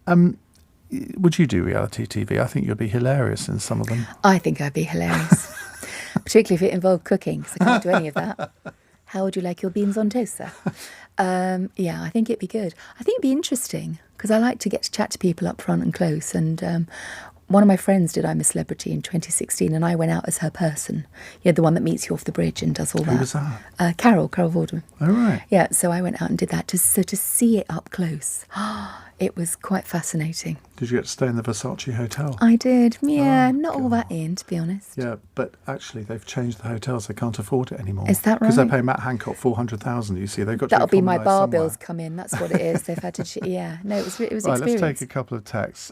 Would you do reality TV? I think you'd be hilarious in some of them. I think I'd be hilarious, particularly if it involved cooking, because I can't do any of that. How would you like your beans on toast, sir? Yeah, I think it'd be good. I think it'd be interesting, because I like to get to chat to people up front and close, and one of my friends did I'm a Celebrity in 2016, and I went out as her person. Yeah, the one that meets you off the bridge and does all that. Who was that? Carol Vorderman. Oh, right. Yeah, so I went out and did that. So to see it up close, it was quite fascinating. Did you get to stay in the Versace hotel? I did. Yeah, Oh, not all God. that in, to be honest. Yeah, but actually they've changed the hotels. They can't afford it anymore. Is that Because they right? pay Matt Hancock $400,000. You see, they've got That'll to be my economise bar somewhere. bills come in. That's what it is. They've had to. Yeah, no, it was Right, experience. let's take a couple of texts.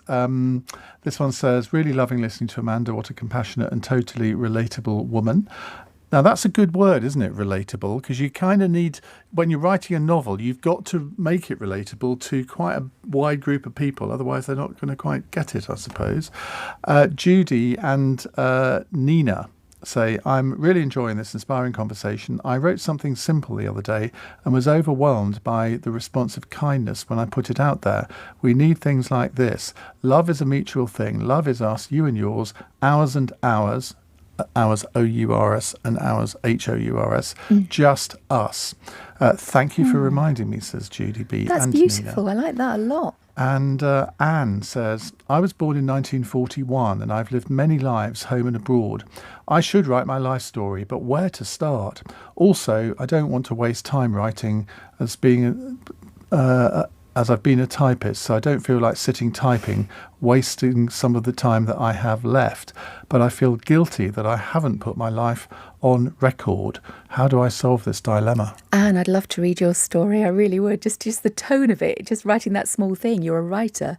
This one says, really loving listening to Amanda. What a compassionate and totally relatable woman. Now, that's a good word, isn't it, relatable? Because you kind of need, when you're writing a novel, you've got to make it relatable to quite a wide group of people. Otherwise, they're not going to quite get it, I suppose. Judy and Nina say, I'm really enjoying this inspiring conversation. I wrote something simple the other day and was overwhelmed by the response of kindness when I put it out there. We need things like this. Love is a mutual thing. Love is us, you and yours, ours and ours. Ours, O-U-R-S, and ours, H-O-U-R-S, just us. Thank you for reminding me, says Judy B. That's and beautiful. Nina. I like that a lot. And Anne says, I was born in 1941 and I've lived many lives home and abroad. I should write my life story, but where to start? Also, I don't want to waste time writing as I've been a typist, so I don't feel like sitting typing, wasting some of the time that I have left. But I feel guilty that I haven't put my life on record. How do I solve this dilemma? Anne, I'd love to read your story. I really would. Just the tone of it, just writing that small thing. You're a writer.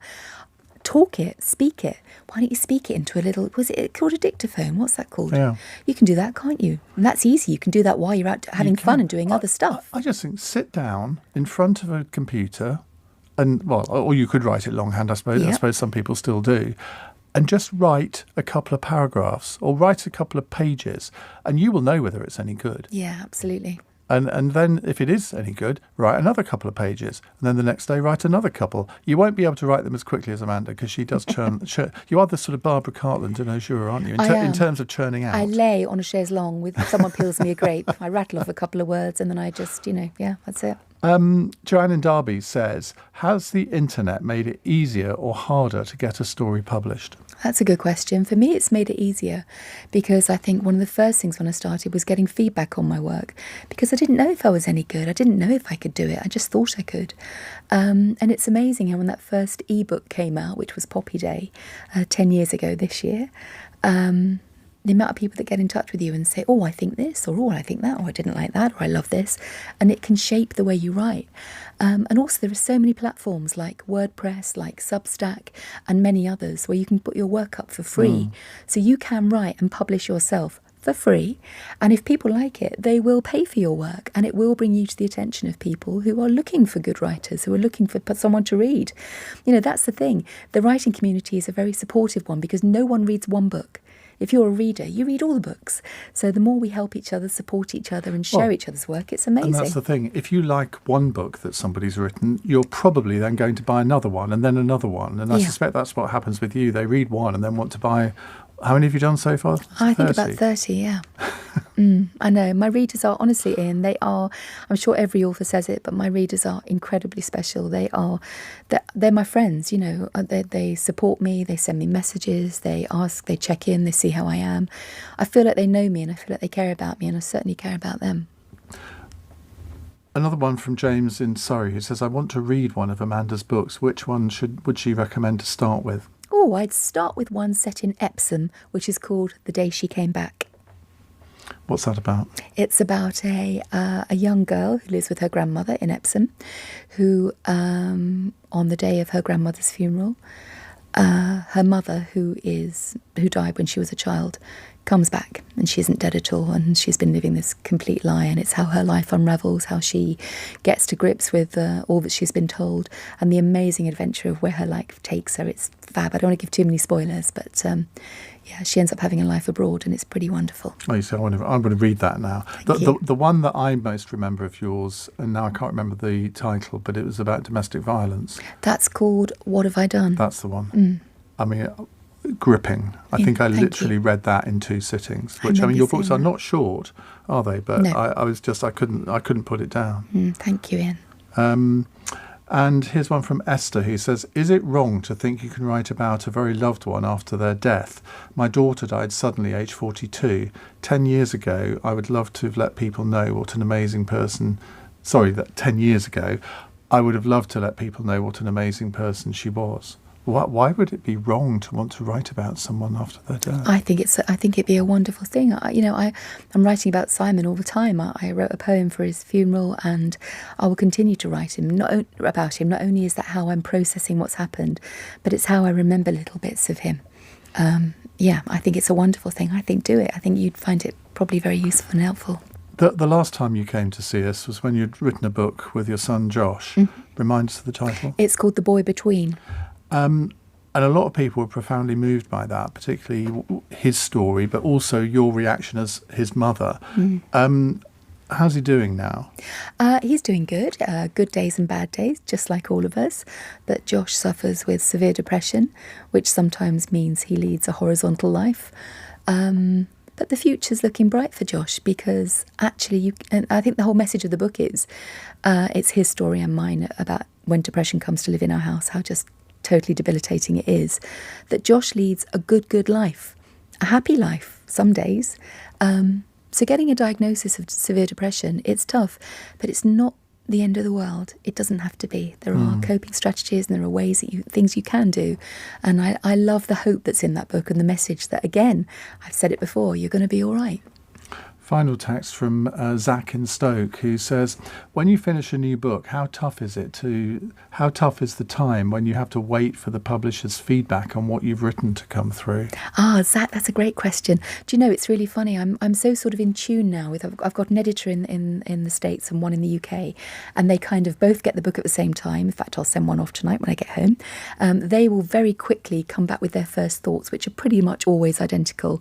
Talk it, speak it. Why don't you speak it into a little, was it called a dictaphone? What's that called? Yeah. You can do that, can't you? And that's easy. You can do that while you're out having fun and doing other stuff. I just think sit down in front of a computer and, well, or you could write it longhand, I suppose. I Yep. suppose some people still do. And just write a couple of paragraphs or write a couple of pages and you will know whether it's any good. Yeah, absolutely. And then if it is any good, write another couple of pages. And then the next day, write another couple. You won't be able to write them as quickly as Amanda because she does churn. You are the sort of Barbara Cartland in Aujourd, aren't you? In terms of churning out. I lay on a chaise longue with someone peels me a grape. I rattle off a couple of words and then I just, yeah, that's it. Joanne in Derby says, has the internet made it easier or harder to get a story published? That's a good question. For me, it's made it easier because I think one of the first things when I started was getting feedback on my work because I didn't know if I was any good. I didn't know if I could do it. I just thought I could. And it's amazing how when that first ebook came out, which was Poppy Day, 10 years ago this year, the amount of people that get in touch with you and say, oh, I think this, or oh, I think that, or I didn't like that, or I love this. And it can shape the way you write. And also there are so many platforms like WordPress, like Substack, and many others where you can put your work up for free. So you can write and publish yourself for free. And if people like it, they will pay for your work. And it will bring you to the attention of people who are looking for good writers, who are looking for someone to read. You know, that's the thing. The writing community is a very supportive one because no one reads one book. If you're a reader, you read all the books. So the more we help each other, support each other and share each other's work, it's amazing. And that's the thing. If you like one book that somebody's written, you're probably then going to buy another one and then another one. And I suspect that's what happens with you. They read one and then want to buy... How many have you done so far? I think about 30, yeah. I know. My readers are, honestly, Ian, they are, I'm sure every author says it, but my readers are incredibly special. They're my friends, you know. They support me, they send me messages, they ask, they check in, they see how I am. I feel like they know me and I feel like they care about me and I certainly care about them. Another one from James in Surrey who says, I want to read one of Amanda's books. Which one would she recommend to start with? Oh, I'd start with one set in Epsom, which is called The Day She Came Back. What's that about? It's about a young girl who lives with her grandmother in Epsom, who, on the day of her grandmother's funeral, her mother, who died when she was a child, comes back, and she isn't dead at all, and she's been living this complete lie, and it's how her life unravels, how she gets to grips with all that she's been told, and the amazing adventure of where her life takes her. It's fab. I don't want to give too many spoilers, but she ends up having a life abroad, and it's pretty wonderful. Oh, you see, I'm going to read that now. The one that I most remember of yours, and now I can't remember the title, but it was about domestic violence. That's called What Have I Done? That's the one. I mean, gripping. I think I literally read that in 2 sittings. Which, I mean, your books are not short, are they? But no. I couldn't put it down. Thank you, Ian. And here's one from Esther, who says, is it wrong to think you can write about a very loved one after their death? My daughter died suddenly, age 42. 10 years ago, I would love to have let people know what an amazing person... Sorry, that 10 years ago, I would have loved to let people know what an amazing person she was. Why would it be wrong to want to write about someone after their death? I think it'd be a wonderful thing. I'm writing about Simon all the time. I wrote a poem for his funeral, and I will continue to write about him. Not only is that how I'm processing what's happened, but it's how I remember little bits of him. I think it's a wonderful thing. I think do it. I think you'd find it probably very useful and helpful. The last time you came to see us was when you'd written a book with your son Josh. Remind us of the title. It's called The Boy Between. And a lot of people were profoundly moved by that, particularly his story, but also your reaction as his mother. How's he doing now? He's doing good. Good days and bad days, just like all of us. But Josh suffers with severe depression, which sometimes means he leads a horizontal life. But the future's looking bright for Josh, because actually, and I think the whole message of the book is, it's his story and mine about when depression comes to live in our house, how just totally debilitating it is, that Josh leads a good life, a happy life some days. So getting a diagnosis of severe depression, it's tough, but it's not the end of the world. It doesn't have to be. There are coping strategies, and there are ways things you can do. And I love the hope that's in that book, and the message that, again, I've said it before, you're going to be all right. Final text from Zach in Stoke, who says, when you finish a new book, how tough is the time when you have to wait for the publisher's feedback on what you've written to come through? Zach, that's a great question. Do you know, it's really funny. I'm so sort of in tune now with, I've got an editor in the States and one in the UK, and they kind of both get the book at the same time. In fact, I'll send one off tonight when I get home. They will very quickly come back with their first thoughts, which are pretty much always identical.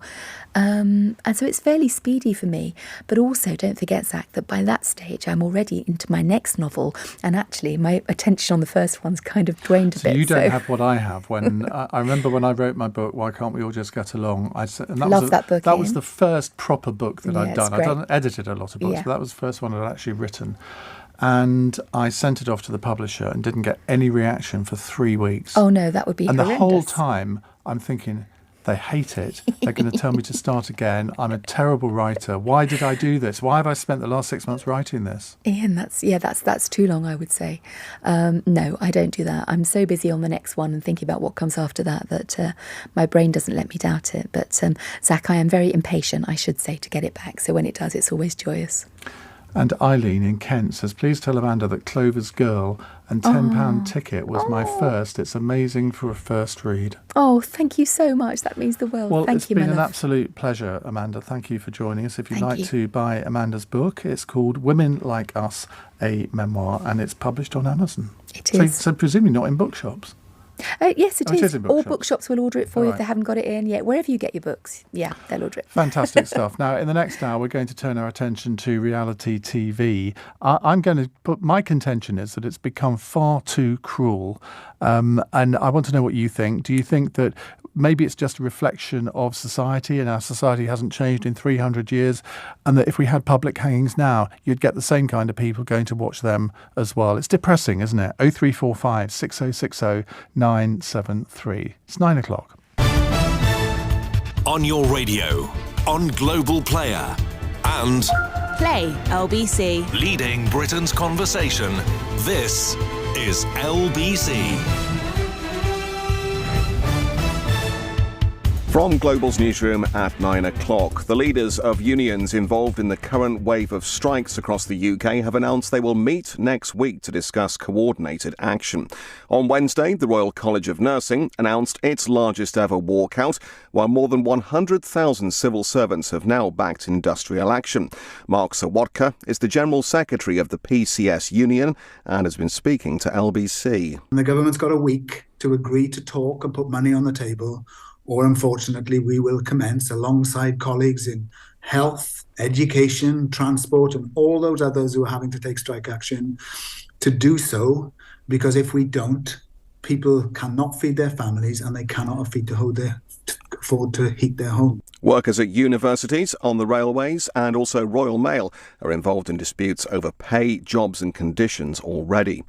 And so it's fairly speedy for me. But also, don't forget, Zach, that by that stage I'm already into my next novel, and actually my attention on the first one's kind of waned a bit. So you don't have what I have. When I remember when I wrote my book, Why Can't We All Just Get Along? That book. That was the first proper book that I'd done. I'd edited a lot of books, but that was the first one I'd actually written. And I sent it off to the publisher and didn't get any reaction for 3 weeks. Oh no, that would be horrendous. And the whole time I'm thinking, they hate it. They're going to tell me to start again. I'm a terrible writer. Why did I do this? Why have I spent the last 6 months writing this? Ian, that's too long, I would say. No, I don't do that. I'm so busy on the next one and thinking about what comes after that my brain doesn't let me doubt it. But Zach, I am very impatient, I should say, to get it back. So when it does, it's always joyous. And Eileen in Kent says, please tell Amanda that Clover's Girl and £10 Ticket was my first. It's amazing for a first read. Oh, thank you so much. That means the world. Well, thank you, it's been an absolute pleasure, Amanda. Thank you for joining us. If you'd like to buy Amanda's book, it's called Women Like Us, a memoir, and it's published on Amazon. It is. So presumably not in bookshops. Yes, it is. It is in All bookshops will order it for you if they haven't got it in yet. Wherever you get your books, they'll order it. Fantastic stuff. Now, in the next hour, we're going to turn our attention to reality TV. I'm going to put my contention is that it's become far too cruel. And I want to know what you think. Do you think that maybe it's just a reflection of society and our society hasn't changed in 300 years, and that if we had public hangings now, you'd get the same kind of people going to watch them as well? It's depressing, isn't it? 0345 6060 973. It's 9 o'clock. On your radio, on Global Player, and Play LBC. Leading Britain's conversation. This is LBC. From Global's newsroom at 9 o'clock, the leaders of unions involved in the current wave of strikes across the UK have announced they will meet next week to discuss coordinated action. On Wednesday, the Royal College of Nursing announced its largest ever walkout, while more than 100,000 civil servants have now backed industrial action. Mark Sawatka is the General Secretary of the PCS union and has been speaking to LBC. The government's got a week to agree to talk and put money on the table, or unfortunately we will commence alongside colleagues in health, education, transport and all those others who are having to take strike action to do so, because if we don't, people cannot feed their families and they cannot afford to heat their home. Workers at universities, on the railways and also Royal Mail are involved in disputes over pay, jobs and conditions already.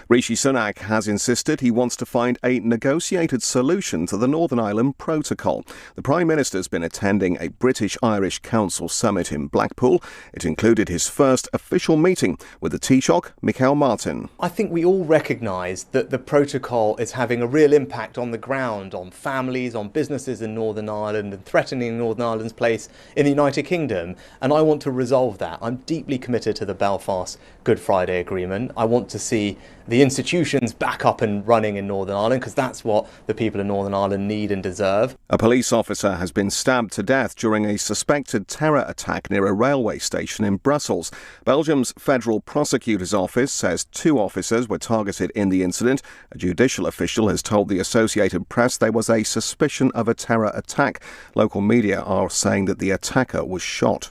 Rishi Sunak has insisted he wants to find a negotiated solution to the Northern Ireland Protocol. The Prime Minister's been attending a British-Irish Council summit in Blackpool. It included his first official meeting with the Taoiseach, Michael Martin. I think we all recognise that the protocol is having a real impact on the ground, on families, on businesses in Northern Ireland and threatening Northern Ireland's place in the United Kingdom, and I want to resolve that. I'm deeply committed to the Belfast Good Friday Agreement. I want to see the institutions back up and running in Northern Ireland, because that's what the people of Northern Ireland need and deserve. A police officer has been stabbed to death during a suspected terror attack near a railway station in Brussels. Belgium's Federal Prosecutor's Office says 2 officers were targeted in the incident. A judicial official has told the Associated Press there was a suspicion of a terror attack. Local media are saying that the attacker was shot.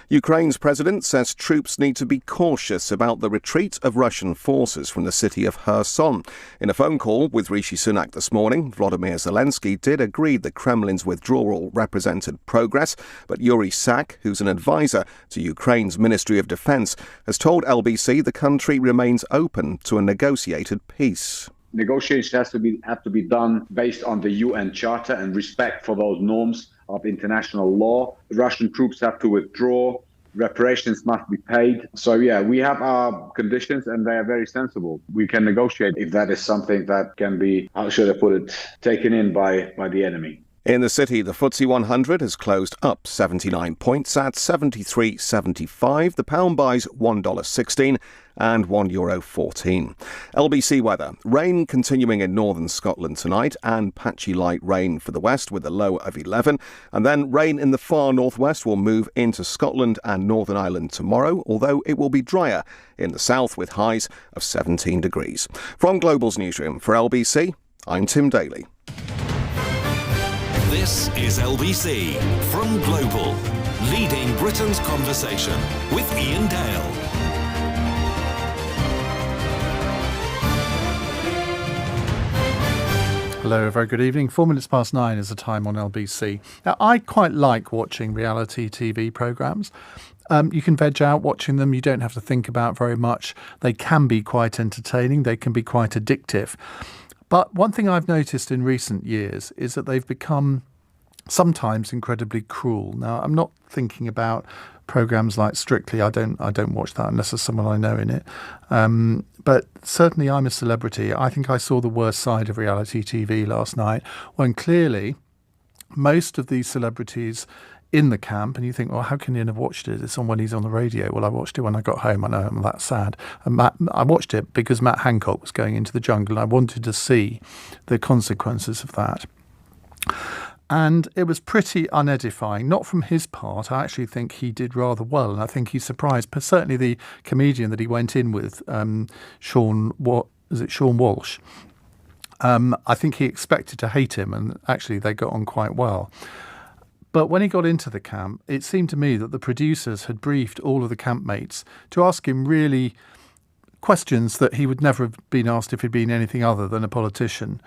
Ukraine's president says troops need to be cautious about the retreat of Russian forces from the city of Kherson. In a phone call with Rishi Sunak this morning, Volodymyr Zelensky did agree the Kremlin's withdrawal represented progress, but Yuri Sak, who's an advisor to Ukraine's Ministry of Defence, has told LBC the country remains open to a negotiated peace. Negotiations have to be done based on the UN Charter and respect for those norms of international law. The Russian troops have to withdraw. Reparations must be paid. So, we have our conditions and they are very sensible. We can negotiate if that is something that can be, how should I put it, taken in by the enemy. In the city, the FTSE 100 has closed up 79 points at 73.75. The pound buys $1.16 and €1.14. LBC weather. Rain continuing in northern Scotland tonight and patchy light rain for the west with a low of 11. And then rain in the far northwest will move into Scotland and Northern Ireland tomorrow, although it will be drier in the south with highs of 17 degrees. From Global's newsroom for LBC, I'm Tim Daly. This is LBC from Global, leading Britain's conversation with Iain Dale. Hello, a very good evening. 4 minutes past 9 is the time on LBC. Now, I quite like watching reality TV programmes. You can veg out watching them. You don't have to think about very much. They can be quite entertaining. They can be quite addictive. But one thing I've noticed in recent years is that they've become sometimes incredibly cruel. Now, I'm not thinking about programs like Strictly. I don't watch that unless there's someone I know in it. But certainly I'm a Celebrity. I think I saw the worst side of reality TV last night when clearly most of these celebrities in the camp, and you think, well, how can Ian have watched it? It's on when he's on the radio. Well, I watched it when I got home. I know I'm that sad. And I watched it because Matt Hancock was going into the jungle and I wanted to see the consequences of that. And it was pretty unedifying, not from his part. I actually think he did rather well, and I think he surprised, but certainly the comedian that he went in with, Sean Walsh. I think he expected to hate him, and actually they got on quite well. But when he got into the camp, it seemed to me that the producers had briefed all of the campmates to ask him really questions that he would never have been asked if he'd been anything other than a politician.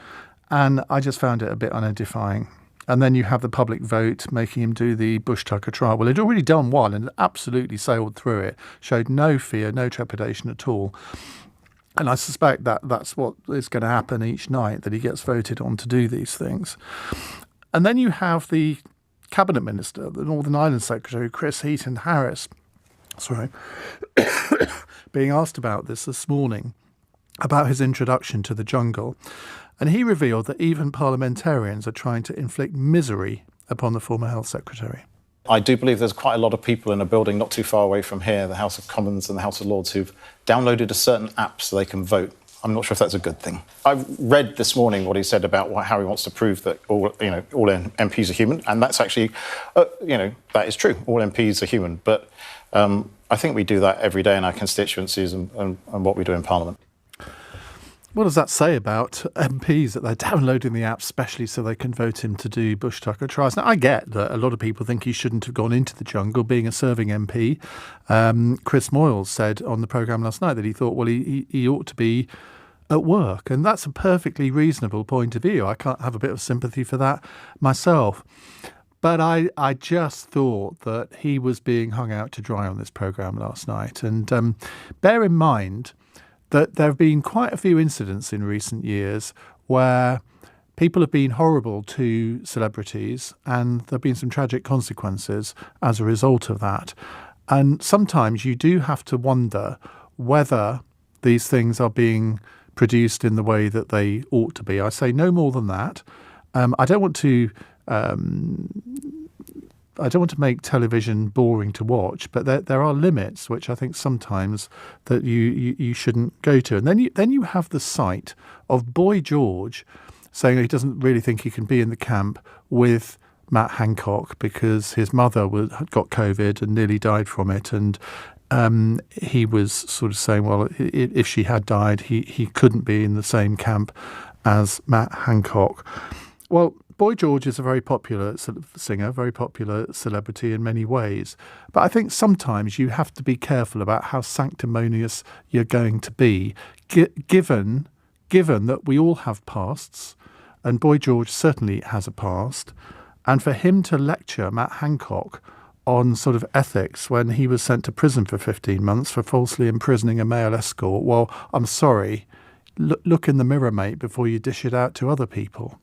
And I just found it a bit unedifying. And then you have the public vote making him do the Bush Tucker trial. Well, he'd already done one and absolutely sailed through it, showed no fear, no trepidation at all. And I suspect that that's what is going to happen each night, that he gets voted on to do these things. And then you have the Cabinet Minister, the Northern Ireland Secretary, Chris Heaton Harris, being asked about this morning, about his introduction to the jungle. And he revealed that even parliamentarians are trying to inflict misery upon the former Health Secretary. I do believe there's quite a lot of people in a building not too far away from here, the House of Commons and the House of Lords, who've downloaded a certain app so they can vote. I'm not sure if that's a good thing. I've read this morning what he said about how he wants to prove that all MPs are human, and that's actually, that is true. All MPs are human, but I think we do that every day in our constituencies and what we do in Parliament. What does that say about MPs that they're downloading the app especially so they can vote him to do Bush-Tucker trials? Now, I get that a lot of people think he shouldn't have gone into the jungle being a serving MP. Chris Moyles said on the programme last night that he thought, well, he ought to be at work. And that's a perfectly reasonable point of view. I can't have a bit of sympathy for that myself. But I just thought that he was being hung out to dry on this programme last night. And bear in mind that there have been quite a few incidents in recent years where people have been horrible to celebrities and there have been some tragic consequences as a result of that. And sometimes you do have to wonder whether these things are being produced in the way that they ought to be. I say no more than that. I don't want to make television boring to watch, but there are limits which I think sometimes that you shouldn't go to. And then you have the sight of Boy George saying he doesn't really think he can be in the camp with Matt Hancock because his mother had got COVID and nearly died from it. And he was sort of saying, well, if she had died, he couldn't be in the same camp as Matt Hancock. Well, Boy George is a very popular singer, very popular celebrity in many ways. But I think sometimes you have to be careful about how sanctimonious you're going to be, given that we all have pasts, and Boy George certainly has a past. And for him to lecture Matt Hancock on sort of ethics when he was sent to prison for 15 months for falsely imprisoning a male escort, well, I'm sorry. Look in the mirror, mate, before you dish it out to other people.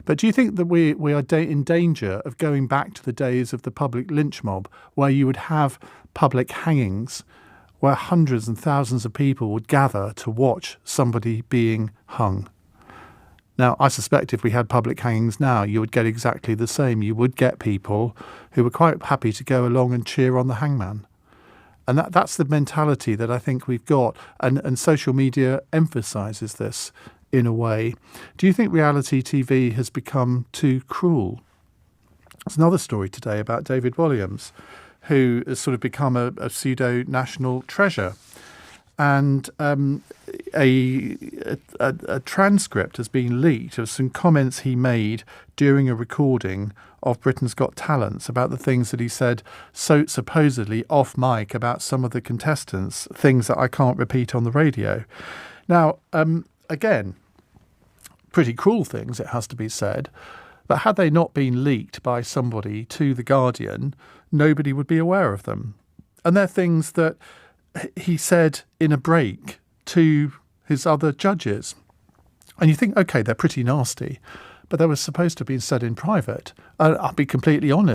But do you think that we are in danger of going back to the days of the public lynch mob, where you would have public hangings, where hundreds and thousands of people would gather to watch somebody being hung? Now, I suspect if we had public hangings now, you would get exactly the same. You would get people who were quite happy to go along and cheer on the hangman. And that's the mentality that I think we've got. And social media emphasises this in a way. Do you think reality TV has become too cruel? There's another story today about David Williams, who has sort of become a pseudo-national treasure. And a transcript has been leaked of some comments he made during a recording of Britain's Got Talents about the things that he said so supposedly off mic about some of the contestants, things that I can't repeat on the radio. Now, again, pretty cruel things, it has to be said, but had they not been leaked by somebody to The Guardian, nobody would be aware of them. And they're things that he said in a break to his other judges. And you think, OK, they're pretty nasty, but they were supposed to be said in private. I'll be completely honest.